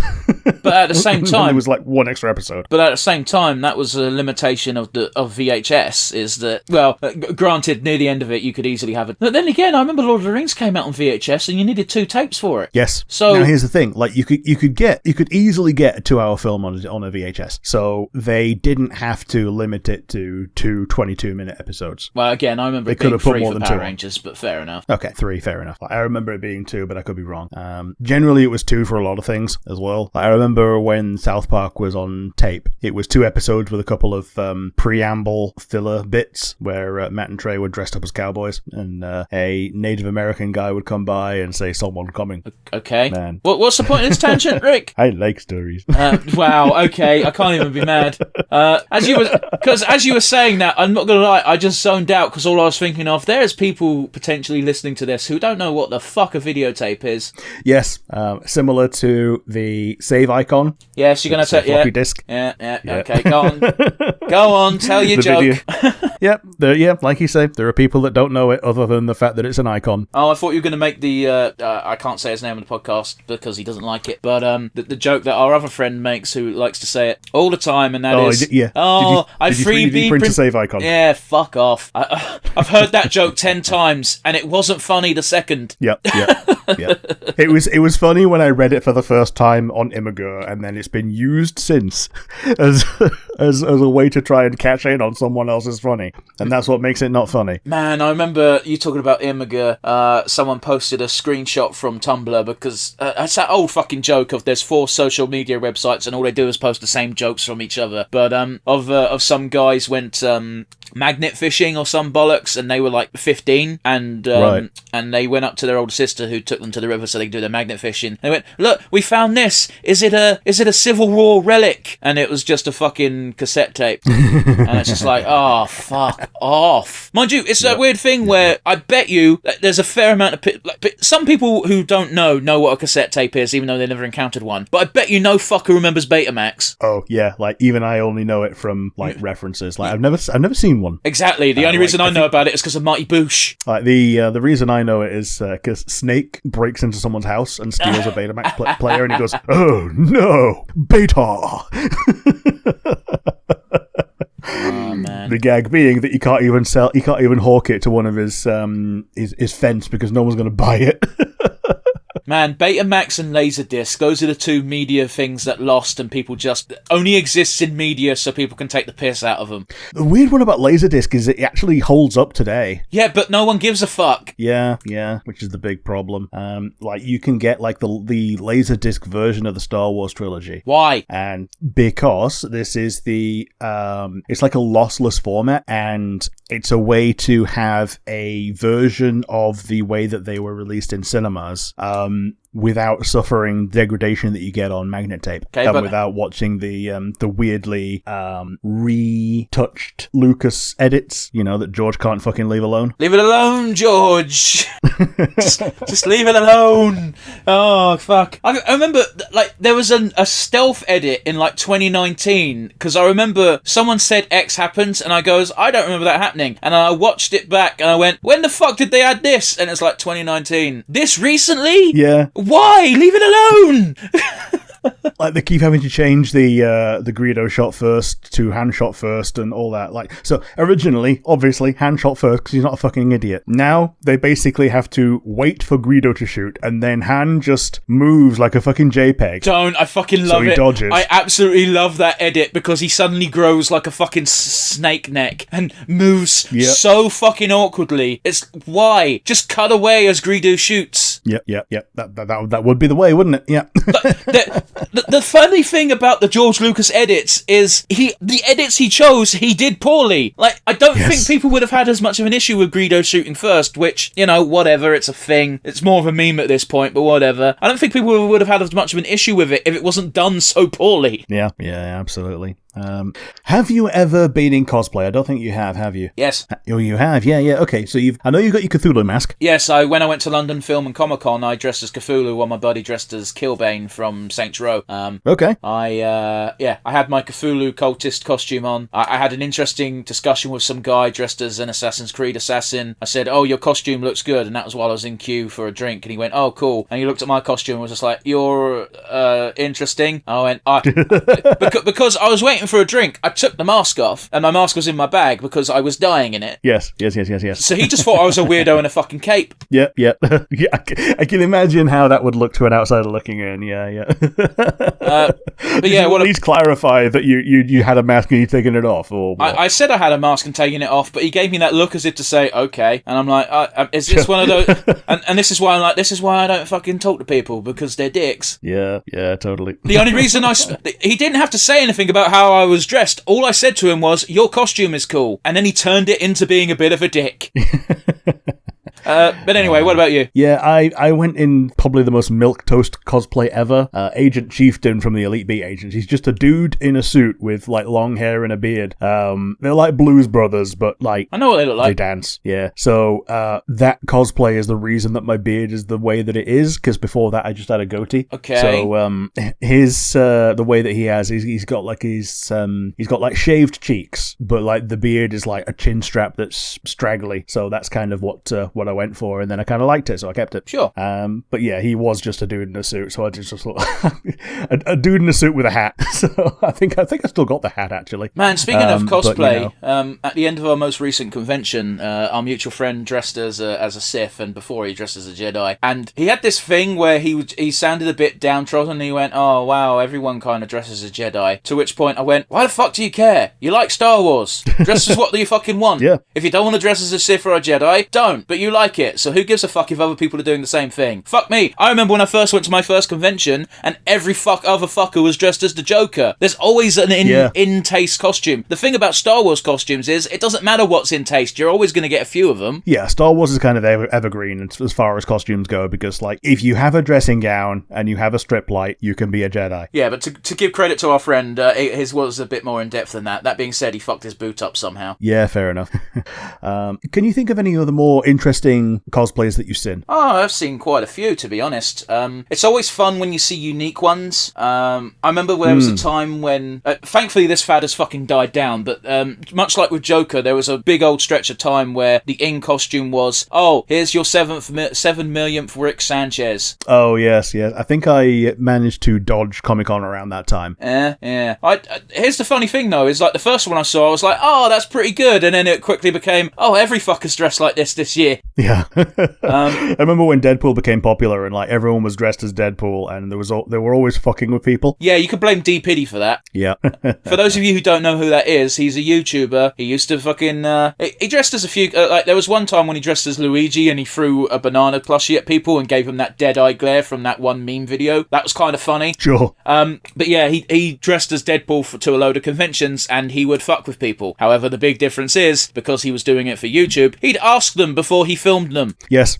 But at the same time, it was like one extra episode. But at the same time, that was a limitation of VHS. Is that, well, granted, near the end of it, you could easily have it. But then again, I remember Lord of the Rings came out on VHS, and you needed 2 tapes for it. Yes. So now here's the thing: like you could easily get a 2-hour film on a VHS. So they didn't have to limit it to 2 22-minute episodes. Well, again, I remember it being 3 for Power Rangers, but fair enough. Okay, 3, fair enough. I remember it being 2, but I could be wrong. Generally, it was 2 for a lot of things as well. I remember when South Park was on tape, it was 2 episodes with a couple of preamble filler bits where Matt and Trey were dressed up as cowboys, and a Native American guy would come by and say, "Someone coming." Okay. Man. What's the point of this tangent, Rick? I like stories. Wow. Okay. I can't even be mad. As you were saying that, I'm not gonna lie, I just zoned out because all I was thinking of, there's people potentially listening to this who don't know what the fuck a videotape is. Yes. Similar to the save icon. Yes, you're gonna say floppy disk. Yeah. Okay. Go on. Go on. Tell your joke. Yep. Like you say, there are people that don't know it other than the fact that it's an icon. Oh, I thought you were going to make the I can't say his name on the podcast because he doesn't like it, but the joke that our other friend makes, who likes to say it all the time, and that is, yeah. I 3D print a save icon. Yeah, fuck off. I've heard that joke 10 times, and it wasn't funny the second. Yep. It was funny when I read it for the first time on Imgur, and then it's been used since as a way to try and catch in on someone else's funny, and that's what makes it not funny. Man, I remember you talking about Imgur. Someone posted a screenshot from Tumblr because it's that old fucking joke of there's 4 social media websites and all they do is post the same jokes from each other. But of some guys went magnet fishing or some bollocks, and they were like 15, and they went up to their older sister who took them to the river so they could do their magnet fishing. They went, "Look, we found this. Is it a Civil War relic?" And it was just a fucking cassette tape. And it's just like, oh, fuck off. Mind you, it's that weird thing where I bet you there's a fair amount of some people who don't know what a cassette tape is, even though they never encountered one. But I bet you no fucker remembers Betamax. Oh yeah, like even I only know it from like references. Like I've never seen one. Exactly. The only reason I know about it is because of Marty Boosh. Like the reason I know it is because Snake breaks into someone's house and steals a Betamax player, and he goes, "Oh no, Beta." Oh, man. The gag being that he can't even hawk it to one of his fence because no one's going to buy it. Man, Betamax and Laserdisc, those are the 2 media things that lost and people just only exists in media so people can take the piss out of them. The weird one about Laserdisc is it actually holds up today. Yeah, but no one gives a fuck. Yeah, which is the big problem. Like you can get like the Laserdisc version of the Star Wars trilogy. Why? And because this is it's like a lossless format, and it's a way to have a version of the way that they were released in cinemas, without suffering degradation that you get on magnet tape, and without watching the weirdly retouched Lucas edits, that George can't fucking leave alone. Leave it alone, George. just leave it alone. Oh fuck! I remember like there was a stealth edit in like 2019 because I remember someone said X happens and I goes, I don't remember that happening, and I watched it back and I went, when the fuck did they add this? And it's like 2019. This recently? Yeah. Why? Leave it alone! Like they keep having to change the Greedo shot first to hand shot first and all that. Like, so originally, obviously, hand shot first because he's not a fucking idiot. Now they basically have to wait for Greedo to shoot, and then hand just moves like a fucking JPEG. I fucking love it. So he dodges. I absolutely love that edit because he suddenly grows like a fucking snake neck and moves so fucking awkwardly. It's why just cut away as Greedo shoots. Yep. That would be the way, wouldn't it? Yeah. The funny thing about the George Lucas edits is the edits he chose, he did poorly. Like, I don't think people would have had as much of an issue with Greedo shooting first, which, whatever, it's a thing. It's more of a meme at this point, but whatever. I don't think people would have had as much of an issue with it if it wasn't done so poorly. Yeah, absolutely. Have you ever been in cosplay? I don't think you have you? Yes. Oh, you have? Yeah. Okay, so I know you've got your Cthulhu mask. Yes, when I went to London Film and Comic Con, I dressed as Cthulhu while my buddy dressed as Killbane from Saints Row. Okay. I had my Cthulhu cultist costume on. I had an interesting discussion with some guy dressed as an Assassin's Creed assassin. I said, "Oh, your costume looks good," and that was while I was in queue for a drink. And he went, "Oh, cool." And he looked at my costume and was just like, "You're interesting." I went, because I was waiting for a drink. I took the mask off, and my mask was in my bag because I was dying in it. Yes. So he just thought I was a weirdo in a fucking cape. Yep. Yeah, I can imagine how that would look to an outsider looking in. Yeah. But yeah, well, please clarify that you had a mask and you'd taken it off, or what? I said I had a mask and taken it off, but he gave me that look as if to say, "Okay," and I'm like, "Is this one of those?" And this is why I'm like, "This is why I don't fucking talk to people, because they're dicks." Yeah, totally. The only reason he didn't have to say anything about how I was dressed. All I said to him was, "Your costume is cool," and then he turned it into being a bit of a dick. But anyway, what about you? Yeah, I went in probably the most milquetoast cosplay ever. Agent Chieftain from the Elite Beat Agents. He's just a dude in a suit with like long hair and a beard. They're like Blues Brothers, but like I know what they look like. They dance. Yeah. So that cosplay is the reason that my beard is the way that it is, because before that I just had a goatee. Okay. So his the way that he has, he's got like he's got like shaved cheeks, but like the beard is like a chin strap that's straggly. So that's kind of what I went for, and then I kind of liked it, so I kept it. Sure. But yeah, he was just a dude in a suit, so I just thought a dude in a suit with a hat. So I think I still got the hat actually. Man, speaking of cosplay, but, you know. at the end of our most recent convention, our mutual friend dressed as a Sith, and before he dressed as a Jedi, and he had this thing where he sounded a bit downtrodden. And he went, "Oh wow, everyone kind of dresses as a Jedi." To which point I went, "Why the fuck do you care? You like Star Wars. Dress as what you fucking want. Yeah. If you don't want to dress as a Sith or a Jedi, don't. But you like it, so who gives a fuck if other people are doing the same thing? Fuck me. I remember when I first went to my first convention and every other fucker was dressed as the Joker. There's always an in-taste costume. The thing about Star Wars costumes is it doesn't matter what's in taste, you're always going to get a few of them. Yeah, Star Wars is kind of evergreen as far as costumes go, because like if you have a dressing gown and you have a strip light, you can be a Jedi. Yeah, but to give credit to our friend, his was a bit more in-depth than that. That being said, he fucked his boot up somehow. Yeah, fair enough. Can you think of any other more interesting cosplays that you've seen? Oh, I've seen quite a few, to be honest. It's always fun when you see unique ones. I remember there was a time when, thankfully this fad has fucking died down, but much like with Joker, there was a big old stretch of time where the in was, "Oh, here's your 7 millionth Rick Sanchez." Oh, yes. I think I managed to dodge Comic-Con around that time. Yeah. Here's the funny thing, though, is like the first one I saw, I was like, "Oh, that's pretty good," and then it quickly became, "Oh, every fucker's dressed like this year." Yeah. I remember when Deadpool became popular and like everyone was dressed as Deadpool, and they were always fucking with people. Yeah, you could blame D. Piddy for that. Yeah. For those of you who don't know who that is, he's a YouTuber. He used to fucking he dressed as a few like there was one time when he dressed as Luigi and he threw a banana plushie at people and gave them that dead eye glare from that one meme video. That was kind of funny. Sure. But yeah, he dressed as Deadpool to a load of conventions and he would fuck with people. However, the big difference is because he was doing it for YouTube, he'd ask them before he filmed them. Yes.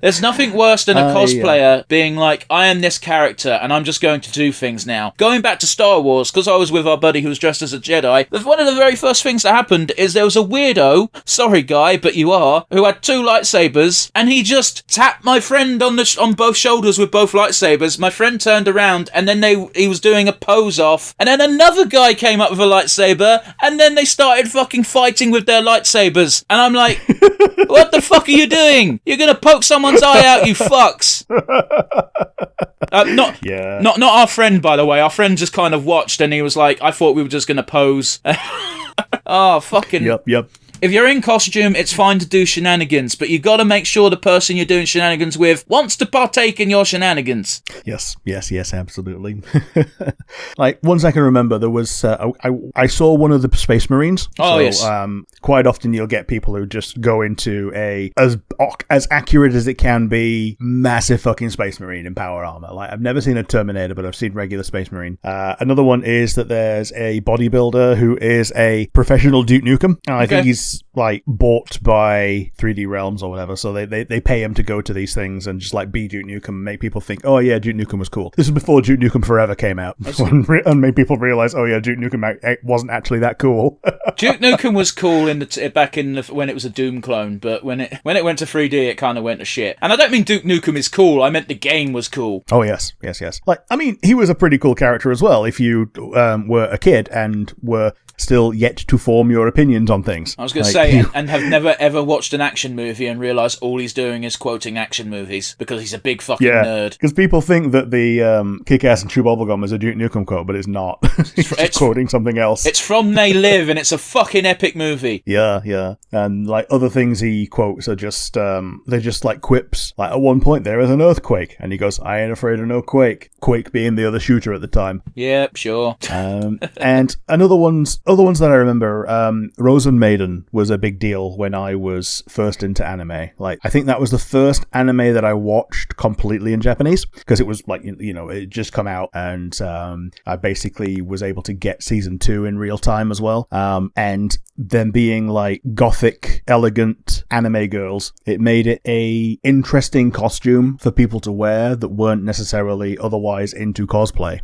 There's nothing worse than a cosplayer being like, "I am this character and I'm just going to do things now." Going back to Star Wars, because I was with our buddy who was dressed as a Jedi, one of the very first things that happened is there was a weirdo, sorry guy, but you are, who had 2 lightsabers, and he just tapped my friend on both shoulders with both lightsabers. My friend turned around and then he was doing a pose off, and then another guy came up with a lightsaber, and then they started fucking fighting with their lightsabers. And I'm like, what the fuck are you doing? You're gonna poke someone's eye out, you fucks. Not our friend, by the way. Our friend just kind of watched and he was like, "I thought we were just gonna pose." Oh, fucking... Yep. If you're in costume, it's fine to do shenanigans, but you gotta make sure the person you're doing shenanigans with wants to partake in your shenanigans. Yes, absolutely. Like, ones I can remember, there was, I saw one of the Space Marines. Oh, so, yes. Quite often you'll get people who just go into as accurate as it can be, massive fucking Space Marine in power armor. Like, I've never seen a Terminator, but I've seen regular Space Marine. Another one is that there's a bodybuilder who is a professional Duke Nukem. I think he's he's like bought by 3D Realms or whatever, so they pay him to go to these things and just like be Duke Nukem and make people think, oh yeah, Duke Nukem was cool. This was before Duke Nukem Forever came out and made people realize, oh yeah, Duke Nukem wasn't actually that cool. Duke Nukem was cool back in when it was a Doom clone, but when it went to 3D, it kind of went to shit. And I don't mean Duke Nukem is cool, I meant the game was cool. Oh yes. Like, I mean, he was a pretty cool character as well if you were a kid and were still yet to form your opinions on things. I was going to say, and have never ever watched an action movie and realised all he's doing is quoting action movies because he's a big fucking nerd. Because people think that the Kick-Ass and Chew Bubblegum is a Duke Nukem quote, but it's not. It's quoting something else. It's from They Live, and it's a fucking epic movie. Yeah. And like other things he quotes are just, they're just like quips. Like at one point there is an earthquake, and he goes, I ain't afraid of no quake. Quake being the other shooter at the time. Yep, sure. And other ones that I remember, Rosen Maiden was a big deal when I was first into anime. Like, I think that was the first anime that I watched completely in Japanese, because it was like, you know, it had just come out, and I basically was able to get season 2 in real time as well. And them being like gothic, elegant anime girls, it made it a interesting costume for people to wear that weren't necessarily otherwise into cosplay.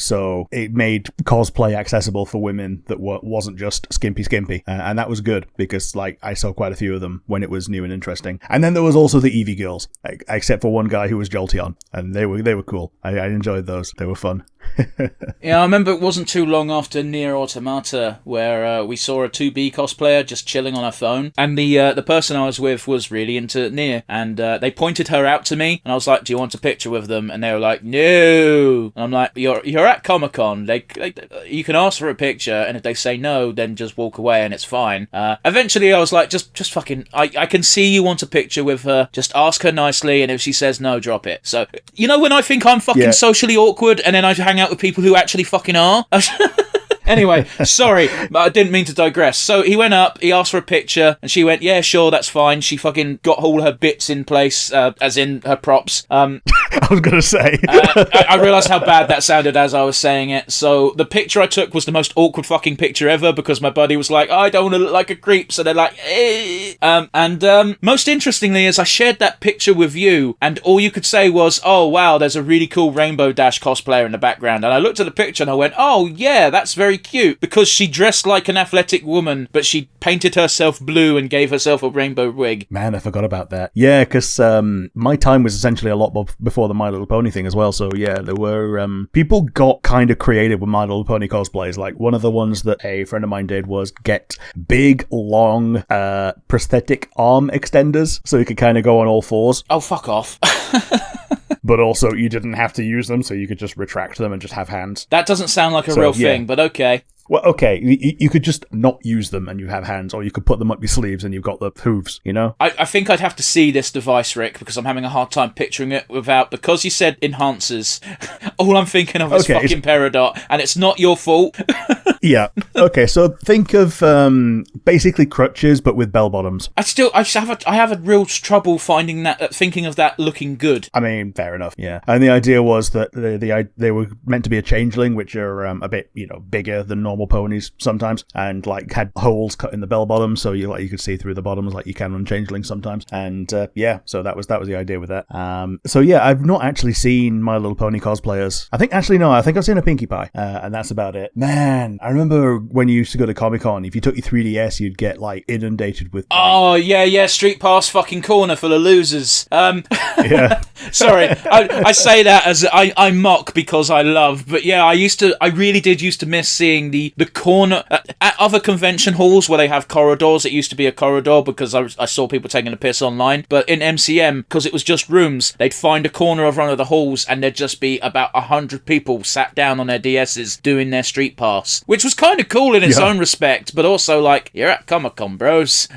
So it made cosplay accessible for women that wasn't just skimpy, and that was good, because like I saw quite a few of them when it was new and interesting. And then there was also the Eevee girls, except for one guy who was Jolteon, and they were cool. I enjoyed those. They were fun. Yeah, I remember it wasn't too long after Nier Automata where we saw a 2B cosplayer just chilling on her phone, and the person I was with was really into Nier, and they pointed her out to me, and I was like, do you want a picture with them? And they were like, no. And I'm like, you're at Comic-Con, you can ask for a picture, and if they say no, then just walk away and it's fine. Eventually I was like, just fucking, I can see you want a picture with her, just ask her nicely, and if she says no, drop it. So, you know when I think I'm fucking socially awkward, and then I hang out with people who actually fucking are? Anyway, sorry, but I didn't mean to digress. So he went up, he asked for a picture, and she went, yeah, sure, that's fine. She fucking got all her bits in place, as in her props. I was going to say. I realised how bad that sounded as I was saying it. So the picture I took was the most awkward fucking picture ever, because my buddy was like, I don't want to look like a creep, so they're like, eh. Most interestingly is I shared that picture with you, and all you could say was, oh, wow, there's a really cool Rainbow Dash cosplayer in the background. And I looked at the picture and I went, oh, yeah, that's very cute, because she dressed like an athletic woman, but she painted herself blue and gave herself a rainbow wig. Man, I forgot about that. Yeah, because my time was essentially a lot before the My Little Pony thing as well, so yeah, there were people got kind of creative with My Little Pony cosplays. Like, one of the ones that a friend of mine did was get big, long prosthetic arm extenders, so you could kind of go on all fours. Oh, fuck off. But also, you didn't have to use them, so you could just retract them and just have hands. That doesn't sound like a real thing, but okay. Well, okay, you could just not use them and you have hands, or you could put them up your sleeves and you've got the hooves, you know? I think I'd have to see this device, Rick, because I'm having a hard time picturing it without, because you said enhancers, all I'm thinking of is fucking Peridot, and it's not your fault. Yeah. Okay, so think of basically crutches, but with bell bottoms. I have a real trouble thinking of that looking good. I mean, fair enough, yeah. And the idea was that they were meant to be a changeling, which are a bit, bigger than normal ponies sometimes, and like had holes cut in the bell bottom, so you could see through the bottoms like you can on changelings sometimes. And so that was the idea with that. So yeah, I've not actually seen My Little Pony cosplayers. I think I've seen a Pinkie Pie, and that's about it. Man, I remember when you used to go to Comic-Con, if you took your 3DS, you'd get like inundated with. Oh yeah, Street Pass fucking corner full of losers. Yeah. Sorry, I say that as I mock because I love, but yeah, I really did used to miss seeing the corner at other convention halls where they have corridors. It used to be a corridor because I saw people taking a piss online, but in MCM, because it was just rooms, they'd find a corner of one of the halls and there'd just be about 100 people sat down on their DSs doing their Street Pass, which was kind of cool in its own respect, but also like, you're at Comic-Con, bros.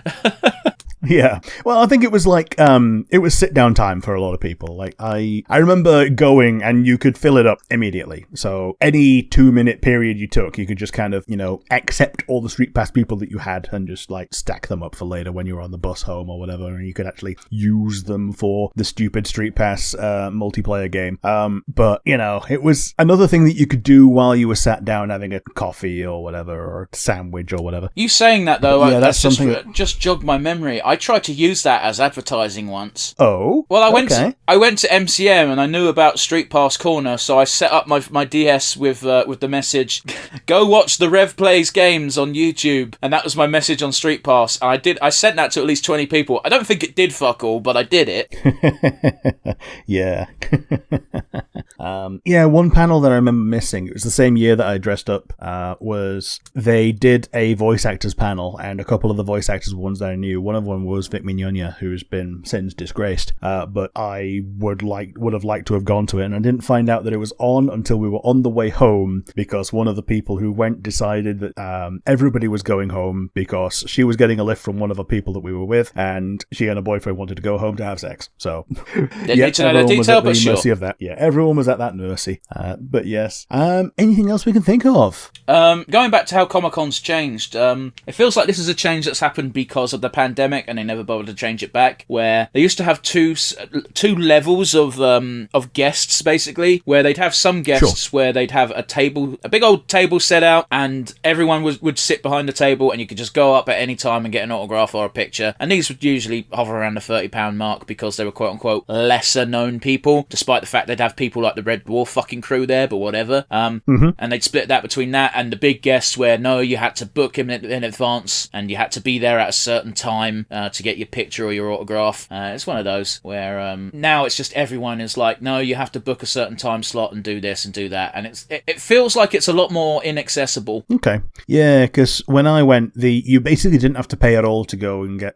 Yeah. Well, I think it was like it was sit down time for a lot of people. Like I remember going and you could fill it up immediately. So any 2-minute period you took, you could just kind of, accept all the Street Pass people that you had and just like stack them up for later when you were on the bus home or whatever, and you could actually use them for the stupid Street Pass multiplayer game. But it was another thing that you could do while you were sat down having a coffee or whatever, or a sandwich or whatever. You saying that though, yeah, that's something just jogged my memory. I tried to use that as advertising once. Oh, well, I went to MCM and I knew about Street Pass Corner, so I set up my DS with the message, "Go watch the Rev Plays games on YouTube," and that was my message on Street Pass. And I sent that to at least 20 people. I don't think it did fuck all, but I did it. Yeah. Yeah, one panel that I remember missing, it was the same year that I dressed up, was they did a voice actors panel, and a couple of the voice actors were ones that I knew. One of them was Vic Mignogna, who's been since disgraced, but I would have liked to have gone to it, and I didn't find out that it was on until we were on the way home, because one of the people who went decided that everybody was going home because she was getting a lift from one of the people that we were with, and she and her boyfriend wanted to go home to have sex. So didn't need to know the detail, but sure. Mercy of that. Yeah, everyone was at that mercy. But yes. Anything else we can think of? Going back to how Comic-Con's changed, it feels like this is a change that's happened because of the pandemic, and they never bothered to change it back, where they used to have two levels of guests, basically, where they'd have some guests where they'd have a big old table set out, and everyone would sit behind the table, and you could just go up at any time and get an autograph or a picture, and these would usually hover around the £30 mark because they were quote-unquote lesser known people, despite the fact they'd have people like the Red Dwarf fucking crew there, but whatever. And they'd split that between that and the big guests where, no, you had to book him in advance, and you had to be there at a certain time to get your picture or your autograph. It's one of those where now it's just everyone is like, no, you have to book a certain time slot and do this and do that, and it feels like it's a lot more inaccessible. Okay. Yeah, because when I went, you basically didn't have to pay at all to go and get...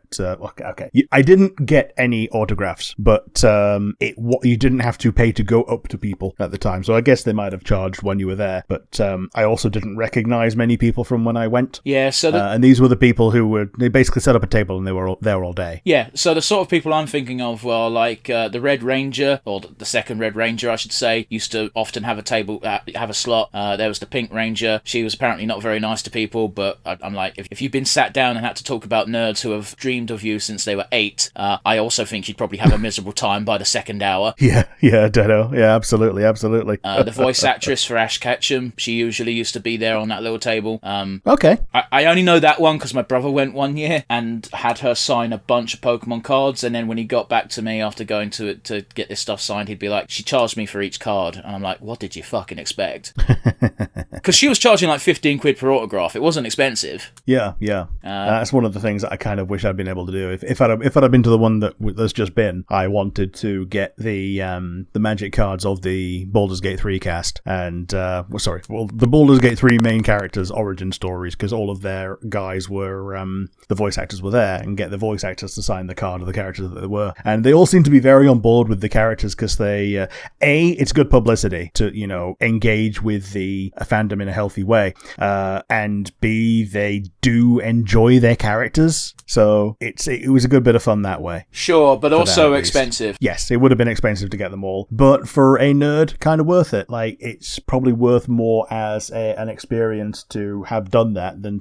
I didn't get any autographs, but you didn't have to pay to go up to people at the time, so I guess they might have charged when you were there, but I also didn't recognize many people from when I went. Yeah, so... and these were the people they basically set up a table and they were there all day. Yeah, so the sort of people I'm thinking of were like the Red Ranger, or the second Red Ranger, I should say, used to often have a table, have a slot. There was the Pink Ranger. She was apparently not very nice to people, but I'm like, if you've been sat down and had to talk about nerds who have dreamed of you since they were 8, I also think you'd probably have a miserable time by the second hour. Yeah, Deno. Yeah, absolutely. The voice actress for Ash Ketchum, she usually used to be there on that little table. Okay. I only know that one because my brother went one year and had her sign a bunch of Pokemon cards, and then when he got back to me after going to get this stuff signed, he'd be like, she charged me for each card, and I'm like, what did you fucking expect? Because she was charging like 15 quid per autograph. It wasn't expensive. Yeah. That's one of the things that I kind of wish I'd been able to do. If I'd been to the one that's just been, I wanted to get the magic cards of the Baldur's Gate 3 cast, and the Baldur's Gate 3 main characters' origin stories, because all of their guys were the voice actors were there, and get the voice actors to sign the card of the characters that they were, and they all seem to be very on board with the characters because they it's good publicity to engage with the fandom in a healthy way, and B, they do enjoy their characters, so it was a good bit of fun that way. Sure, but also expensive. Yes, it would have been expensive to get them all, but for a nerd, kind of worth it. Like, it's probably worth more as an experience to have done that than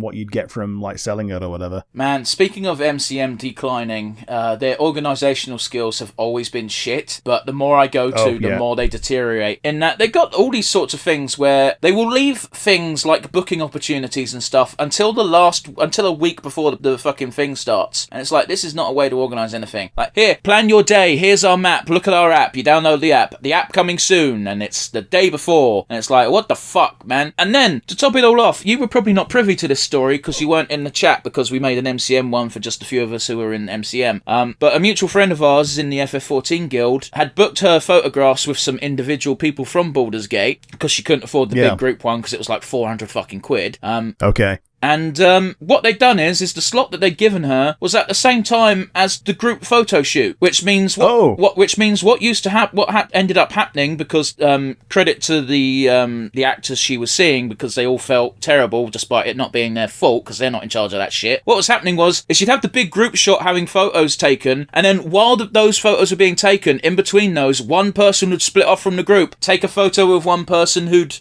what you'd get from like selling it or whatever. Man, speaking of MCM declining, their organisational skills have always been shit, but the more I go to, the more they deteriorate. In that they've got all these sorts of things where they will leave things like booking opportunities and stuff until a week before the fucking thing starts, and it's like, this is not a way to organise anything. Like, here, plan your day, here's our map, look at our app, you download the app coming soon, and it's the day before, and it's like, what the fuck, man? And then, to top it all off, you were probably not privy to this story because you weren't in the chat, because we made an MCM one for just a few of us who were in MCM, but a mutual friend of ours in the FF14 guild had booked her photographs with some individual people from Baldur's Gate because she couldn't afford the big group one because it was like 400 fucking quid. Okay. And what they'd done is the slot that they'd given her was at the same time as the group photo shoot, which means what used to happen, ended up happening, because credit to the actors she was seeing, because they all felt terrible despite it not being their fault, because they're not in charge of that shit. What was happening is she'd have the big group shot having photos taken, and then while those photos were being taken, in between those, one person would split off from the group, take a photo with one person who'd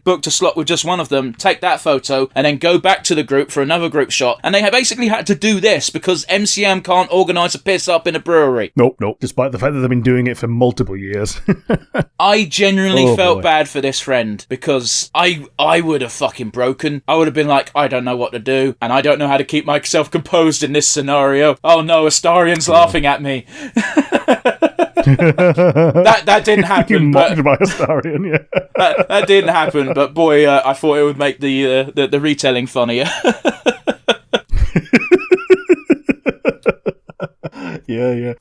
booked a slot with just one of them, take that photo, and then go back to the group for another group shot. And they had basically had to do this because MCM can't organise a piss up in a brewery. Nope. Despite the fact that they've been doing it for multiple years. I genuinely felt bad for this friend, because I would have fucking broken. I would have been like, I don't know what to do, and I don't know how to keep myself composed in this scenario. Oh no, Astarian's laughing at me. that didn't happen. Mocked by Astarian, yeah. that didn't happen, but boy, I thought it would make the retelling funnier. Yeah.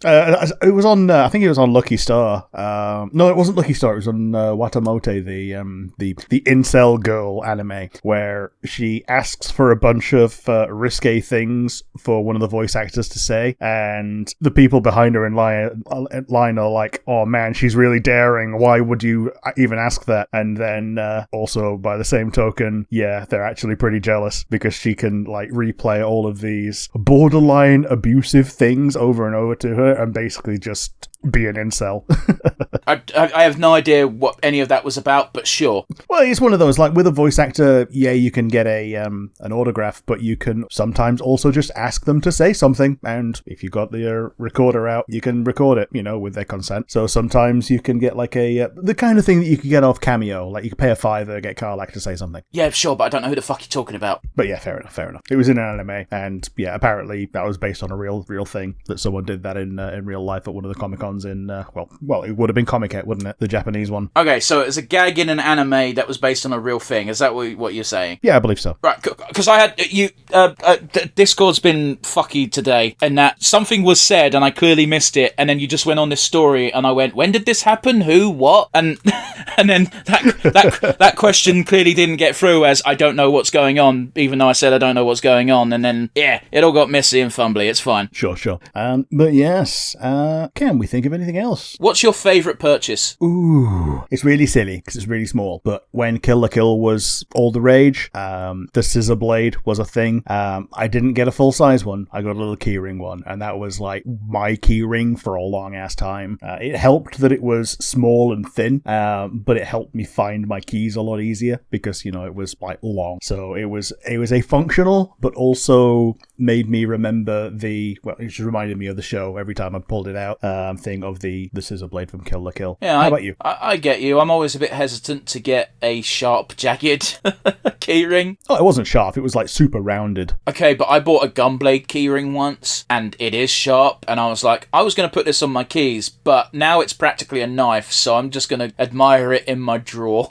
It was on. I think it was on Lucky Star. No, it wasn't Lucky Star. It was on Watamote, the incel girl anime, where she asks for a bunch of risque things for one of the voice actors to say, and the people behind her in line are like, "Oh man, she's really daring. Why would you even ask that?" And then also by the same token, yeah, they're actually pretty jealous because she can like replay all of these borderline abusive things over and over to her and basically just be an incel. I have no idea what any of that was about, but sure. Well, it's one of those, like, with a voice actor, yeah, you can get an autograph, but you can sometimes also just ask them to say something, and if you've got the recorder out, you can record it, with their consent. So sometimes you can get, like, the kind of thing that you can get off Cameo, like, you can pay a $5, get Carlac to say something. Yeah, sure, but I don't know who the fuck you're talking about. But yeah, fair enough. It was in an anime, and yeah, apparently that was based on a real thing, that someone did that in real life at one of the Comic-Cons in, well, it would have been Comic-Con, wouldn't it? The Japanese one. Okay, so it's a gag in an anime that was based on a real thing. Is that what you're saying? Yeah, I believe so. Right, because I had Discord's been fucky today, and that something was said and I clearly missed it, and then you just went on this story and I went, when did this happen? Who? What? And then that question clearly didn't get through, as I don't know what's going on, even though I said I don't know what's going on, and then yeah, it all got messy and fumbly. It's fine. Sure. But yes, can we think of anything else? What's your favourite purchase? Ooh, it's really silly because it's really small. But when Kill la Kill was all the rage, the scissor blade was a thing. I didn't get a full size one. I got a little keyring one, and that was like my keyring for a long ass time. It helped that it was small and thin, but it helped me find my keys a lot easier because it was like long. So it was a functional, but also made me remember it just reminded me of the show every time I pulled it out. Thing of the scissor blade from Kill la Kill. Yeah, how about you? I get you. I'm always a bit hesitant to get a sharp, jagged keyring. Oh, it wasn't sharp. It was like super rounded. Okay, but I bought a gunblade keyring once, and it is sharp, and I was like, I was going to put this on my keys, but now it's practically a knife, so I'm just going to admire it in my drawer.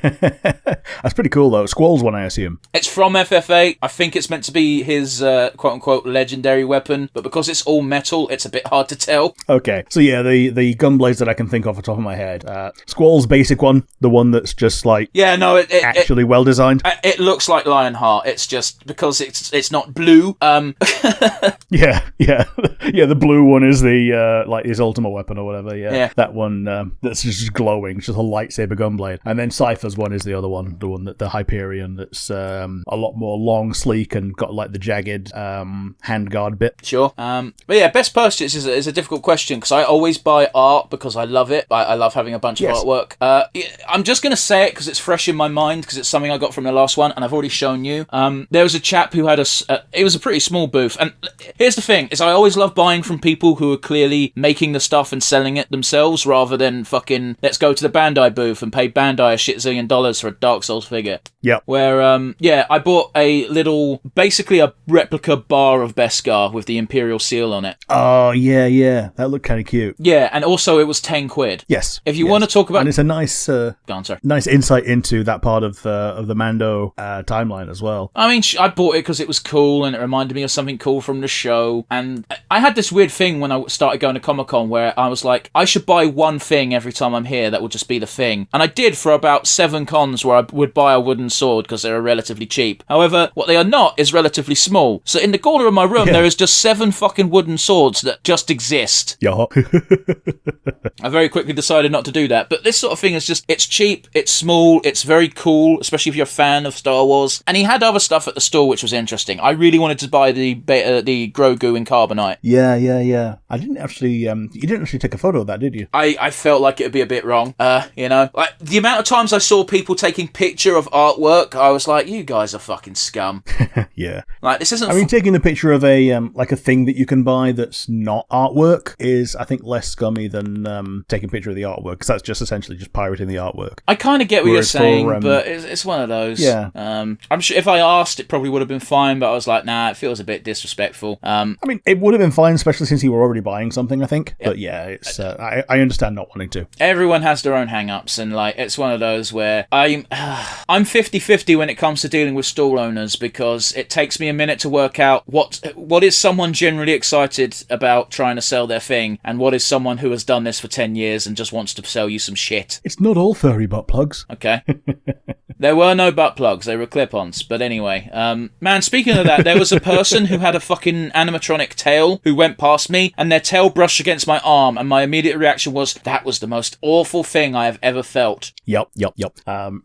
That's pretty cool though. Squall's one, I assume. It's from FF8. I think it's meant to be his quote-unquote legendary weapon, but because it's all metal, it's a bit hard to tell. Okay, so yeah, the gunblades that I can think of off the top of my head. Squall's basic one, the one that's just like actually well designed. It looks like Lionheart. It's just because it's not blue. Yeah, the blue one is the like his ultimate weapon or whatever. Yeah. That one that's just glowing, it's just a lightsaber gunblade, and then Cypher's one is the other one, the one that the Hyperion that's a lot more long, sleek, and got like the jagged handguard bit. Sure. But yeah, best purchase is a difficult question because I always buy art because I love it. I love having a bunch of artwork. I'm just going to say it because it's fresh in my mind because it's something I got from the last one and I've already shown you. There was a chap who had it was a pretty small booth, and here's the thing, is I always love buying from people who are clearly making the stuff and selling it themselves rather than fucking let's go to the Bandai booth and pay Bandai a shit zillion dollars for a Dark Souls figure. Yeah. Where, I bought a little, basically a replica bar of Beskar with the Imperial seal on it. Oh, yeah. That looked kind of cute. Yeah, and also it was 10 quid. Yes. If you want to talk about... And it's a nice... nice insight into that part of the Mando timeline as well. I mean, I bought it because it was cool and it reminded me of something cool from the show. And I had this weird thing when I started going to Comic-Con where I was like, I should buy one thing every time I'm here that will just be the thing. And I did for about 7 7 cons where I would buy a wooden sword because they're relatively cheap. However, what they are not is relatively small. So in the corner of my room, there is just 7 fucking wooden swords that just exist. Yeah. I very quickly decided not to do that. But this sort of thing is just, it's cheap, it's small, it's very cool, especially if you're a fan of Star Wars. And he had other stuff at the store which was interesting. I really wanted to buy the Grogu in Carbonite. Yeah. I didn't actually, you didn't actually take a photo of that, did you? I felt like it would be a bit wrong, you know? Like, the amount of times I saw people taking picture of artwork, I was like, you guys are fucking scum. Yeah. Like, this isn't... I mean, taking the picture of a, like a thing that you can buy that's not artwork is, I think, less scummy than taking a picture of the artwork, because that's just essentially just pirating the artwork. I kind of get what you're saying, but it's one of those. Yeah. I'm sure if I asked, it probably would have been fine, but I was like, nah, it feels a bit disrespectful. I mean, it would have been fine, especially since you were already buying something, I think. Yep. But yeah, it's I understand not wanting to. Everyone has their own hang-ups, and like it's one of those where I'm 50-50 when it comes to dealing with stall owners, because it takes me a minute to work out what is someone generally excited about trying to sell their thing, and what is someone who has done this for 10 years and just wants to sell you some shit. It's not all furry butt plugs. Okay. There were no butt plugs, they were clip-ons. But anyway, man, speaking of that, there was a person who had a fucking animatronic tail who went past me, and their tail brushed against my arm, and my immediate reaction was, that was the most awful thing I have ever felt. Yep.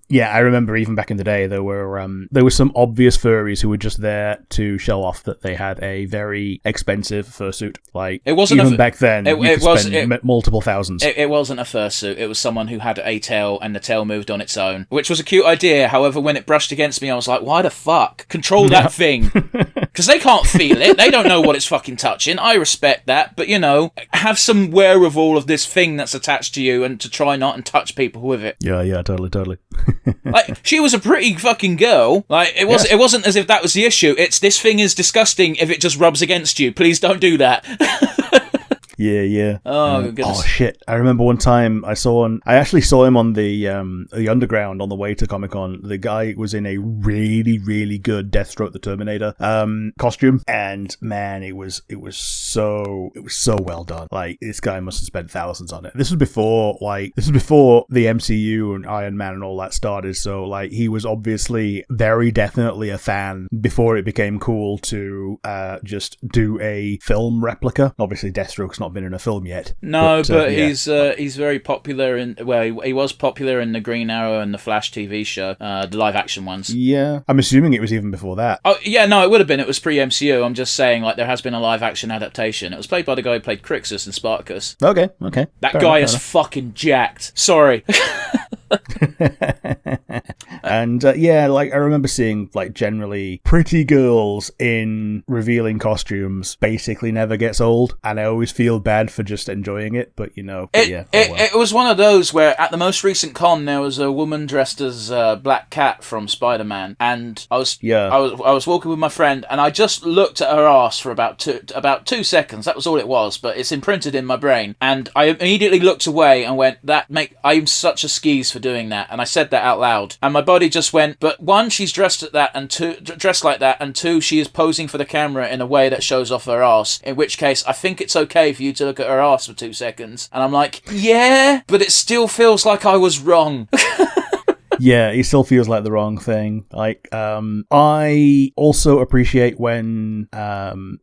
Yeah, I remember even back in the day, there were some obvious furries who were just there to show off that they had a very expensive fursuit. Like, it wasn't even back then, you could spend multiple thousands. It wasn't a fursuit, it was someone who had a tail, and the tail moved on its own, which was a cute idea. However, when it brushed against me, I was like, why the fuck? Control that thing. Because they can't feel it, they don't know what it's fucking touching. I respect that, but you know, have some wherewithal of this thing that's attached to you, and to try not and touch people with it. Yeah, totally. Like, she was a pretty fucking girl. Like, it wasn't as if that was the issue. It's, this thing is disgusting if it just rubs against you. Please don't do that. Yeah. Oh, goodness. Oh, shit. I remember one time I actually saw him on the Underground on the way to Comic-Con. The guy was in a really, really good Deathstroke the Terminator costume. And man, it was so well done. Like, this guy must have spent thousands on it. This was before the MCU and Iron Man and all that started. So, like, he was obviously very definitely a fan before it became cool to just do a film replica. Obviously, Deathstroke's not been in a film yet. No, but he's very popular he was popular in the Green Arrow and the Flash TV show, the live action ones. Yeah, I'm assuming it was even before that. Oh yeah, no, it would have been. It was pre-MCU. I'm just saying, like, there has been a live action adaptation. It was played by the guy who played Crixus in Spartacus. Okay. That guy is fucking jacked. Sorry. And like, I remember seeing, like, generally pretty girls in revealing costumes basically never gets old, and I always feel bad for just enjoying it, but you know, it was one of those where at the most recent con there was a woman dressed as Black Cat from Spider-Man, and I was walking with my friend, and I just looked at her ass for about 2 seconds. That was all it was, but it's imprinted in my brain, and I immediately looked away and went, I'm such a skis for doing that, and I said that out loud, and my body just went, but one, she's dressed like that, and two, she is posing for the camera in a way that shows off her ass, in which case I think it's okay for you to look at her ass for 2 seconds. And I'm like, yeah, but it still feels like I was wrong. Yeah, it still feels like the wrong thing. Like, I also appreciate when,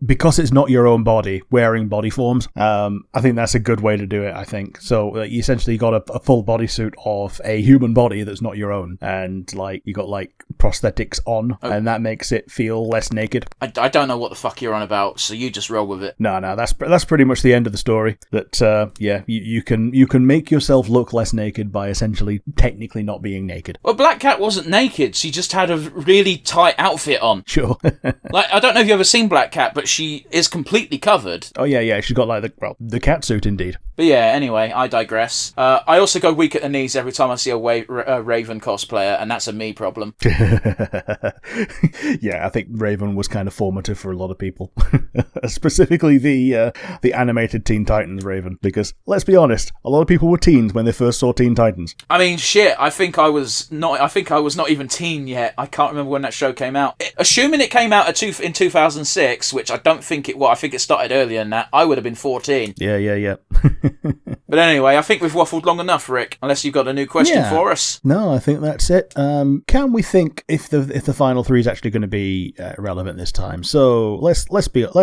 because it's not your own body, wearing body forms. I think that's a good way to do it, I think. So, you essentially got a full bodysuit of a human body that's not your own. And, like, you got, like, prosthetics on, and that makes it feel less naked. I don't know what the fuck you're on about, so you just roll with it. No, that's pretty much the end of the story. That, you can make yourself look less naked by essentially technically not being naked. Well, Black Cat wasn't naked. She just had a really tight outfit on. Sure. Like, I don't know if you've ever seen Black Cat, but she is completely covered. Oh, yeah. She's got, like, the cat suit, indeed. But yeah, anyway, I digress. I also go weak at the knees every time I see a Raven cosplayer, and that's a me problem. Yeah, I think Raven was kind of formative for a lot of people. Specifically the animated Teen Titans Raven, because, let's be honest, a lot of people were teens when they first saw Teen Titans. I mean, shit, I think I was I think I was not even teen yet. I can't remember when that show came out. Assuming it came out in 2006, which I don't think it was. I think it started earlier than that. I would have been 14. Yeah. But anyway, I think we've waffled long enough, Rick. Unless you've got a new question for us. No, I think that's it. Can we think if the final three is actually going to be relevant this time? So let's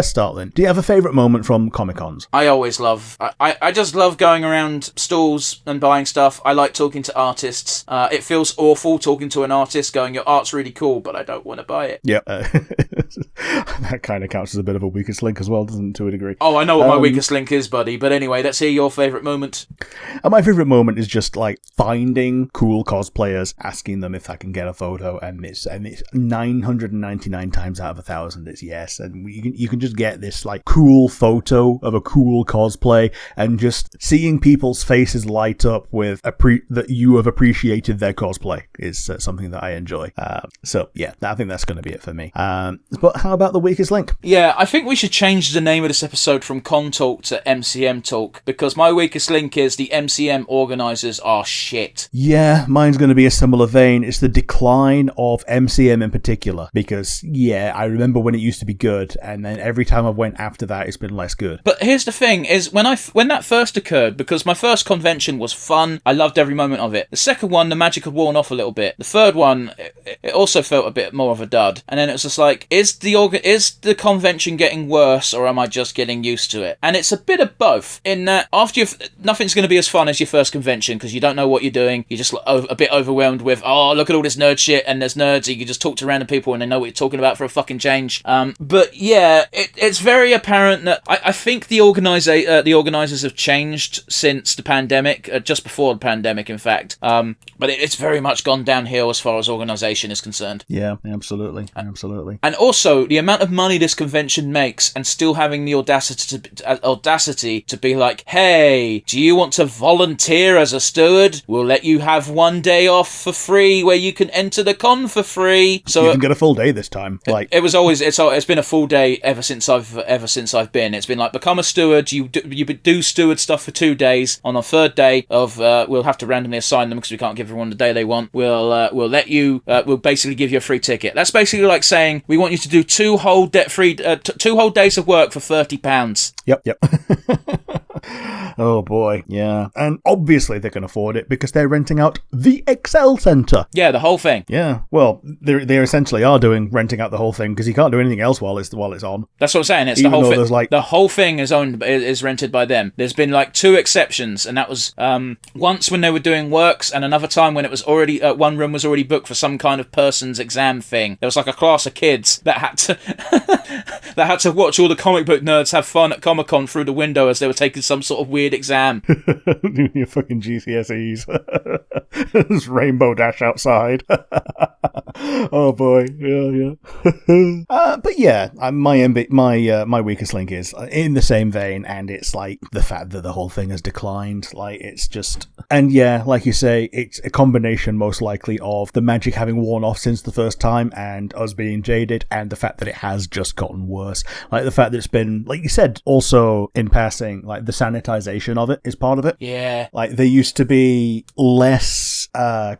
start then. Do you have a favourite moment from Comic-Cons? I always love. I just love going around stalls and buying stuff. I like talking to artists. It feels awful talking to an artist, going, "Your art's really cool, but I don't want to buy it." Yep. That kind of counts as a bit of a weakest link as well, doesn't it, to a degree? Oh, I know what my weakest link is, buddy. But anyway, let's hear your favourite moment. My favourite moment is just like finding cool cosplayers, asking them if I can get a photo, and it's 999 times out of 1,000 it's yes, and you can just get this like cool photo of a cool cosplay, and just seeing people's faces light up with that you have appreciated their cosplay is something that I enjoy. So yeah, I think that's going to be it for me. But how about the weakest link? Yeah, I think we should change the name of this episode from Con Talk to MCM Talk, because my weakest link is the MCM organisers are shit. Yeah, mine's going to be a similar vein. It's the decline of MCM in particular, because yeah, I remember when it used to be good, and then every time I went after that, it's been less good. But here's the thing: is when that first occurred, because my first convention was fun, I loved every moment of it. The second one, the magic had worn off a little bit. The third one, it also felt a bit more of a dud. And then it was just like, is the convention getting worse, or am I just getting used to it? And it's a bit of both. In that, after nothing's going to be as fun as your first convention, because you don't know what you're doing. You're just a bit overwhelmed with, oh, look at all this nerd shit, and there's nerds. You can just talk to random people and they know what you're talking about for a fucking change. But yeah, it's very apparent that I think the organisers have changed since the pandemic, just before the pandemic, in fact. But it's very much gone downhill as far as organisation is concerned. Yeah, absolutely. And also, the amount of money this convention makes, and still having the audacity to be like, hey, do you want to volunteer as a steward? We'll let you have one day off for free where you can enter the con for free. So you can get a full day this time. Like it's been a full day ever since I've been. It's been like, become a steward. You do steward stuff for 2 days. On the third day of we'll have to randomly assign them because we can't give everyone the day they want. We'll let you. We'll basically give you a free ticket. That's basically like saying we want you to do 2 whole debt-free 2 whole days of work for £30. Yep. Oh boy, yeah. And obviously they can afford it because they're renting out the Excel Centre. Yeah, the whole thing. Yeah. Well, they essentially are renting out the whole thing because you can't do anything else while it's on. That's what I'm saying. It's even the whole thing. The whole thing is rented by them. There's been like 2 exceptions, and that was once when they were doing works, and another time when it was already one room was already booked for some kind of person's exam thing. There was like a class of kids that had to that had to watch all the comic book nerds have fun at Comic-Con through the window as they were taking some sort of weird exam. Your fucking GCSEs. There's Rainbow Dash outside. Oh boy, yeah. But yeah, my weakest link is in the same vein, and it's like the fact that the whole thing has declined. Like it's just, and yeah, like you say, it's a combination most likely of the magic having worn off since the first time, and us being jaded, and the fact that it has just gotten worse. Like the fact that it's been, like you said, also in passing, like the sanitization of it is part of it. Yeah. Like there used to be less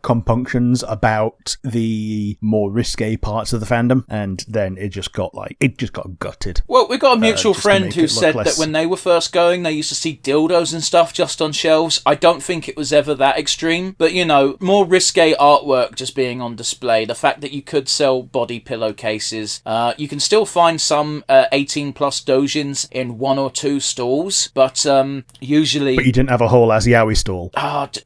compunctions about the more risque parts of the fandom, and then it just got gutted. Well, we got a mutual friend who said that when they were first going, they used to see dildos and stuff just on shelves. I don't think it was ever that extreme, but you know, more risque artwork just being on display. The fact that you could sell body pillowcases, you can still find some 18 plus doujins in 1 or 2 stalls, but usually. But you didn't have a whole as yaoi stall.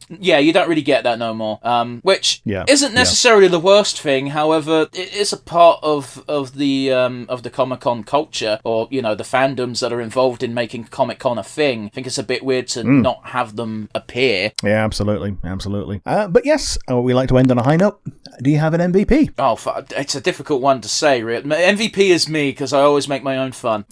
Yeah, you don't really get that no more. Which isn't necessarily the worst thing. However, it is a part of the Comic-Con culture, or you know, the fandoms that are involved in making Comic-Con a thing. I think it's a bit weird to not have them appear. Yeah, absolutely. But yes, we like to end on a high note. Do you have an MVP? Oh, it's a difficult one to say, really. MVP is me, because I always make my own fun.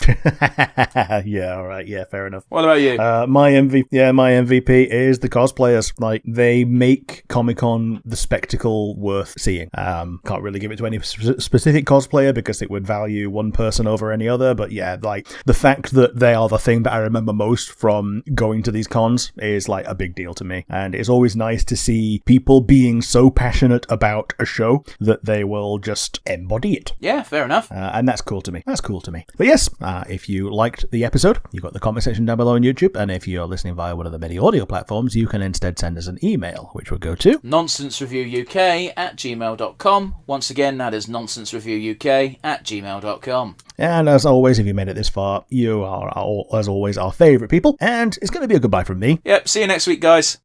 Yeah, all right. Yeah, fair enough. What about you? My MVP is the cosplayers. Like, they make make Comic-Con the spectacle worth seeing. Can't really give it to any specific cosplayer because it would value one person over any other, but yeah, like the fact that they are the thing that I remember most from going to these cons is like a big deal to me, and it's always nice to see people being so passionate about a show that they will just embody it. Yeah, fair enough. And that's cool to me. But yes, if you liked the episode, you've got the comment section down below on YouTube, and if you're listening via one of the many audio platforms, you can instead send us an email, which will go to nonsensereviewuk@gmail.com. Once again, that is nonsensereviewuk@gmail.com. And as always, if you made it this far, you are, as always, our favourite people, and it's going to be a goodbye from me. Yep, see you next week, guys.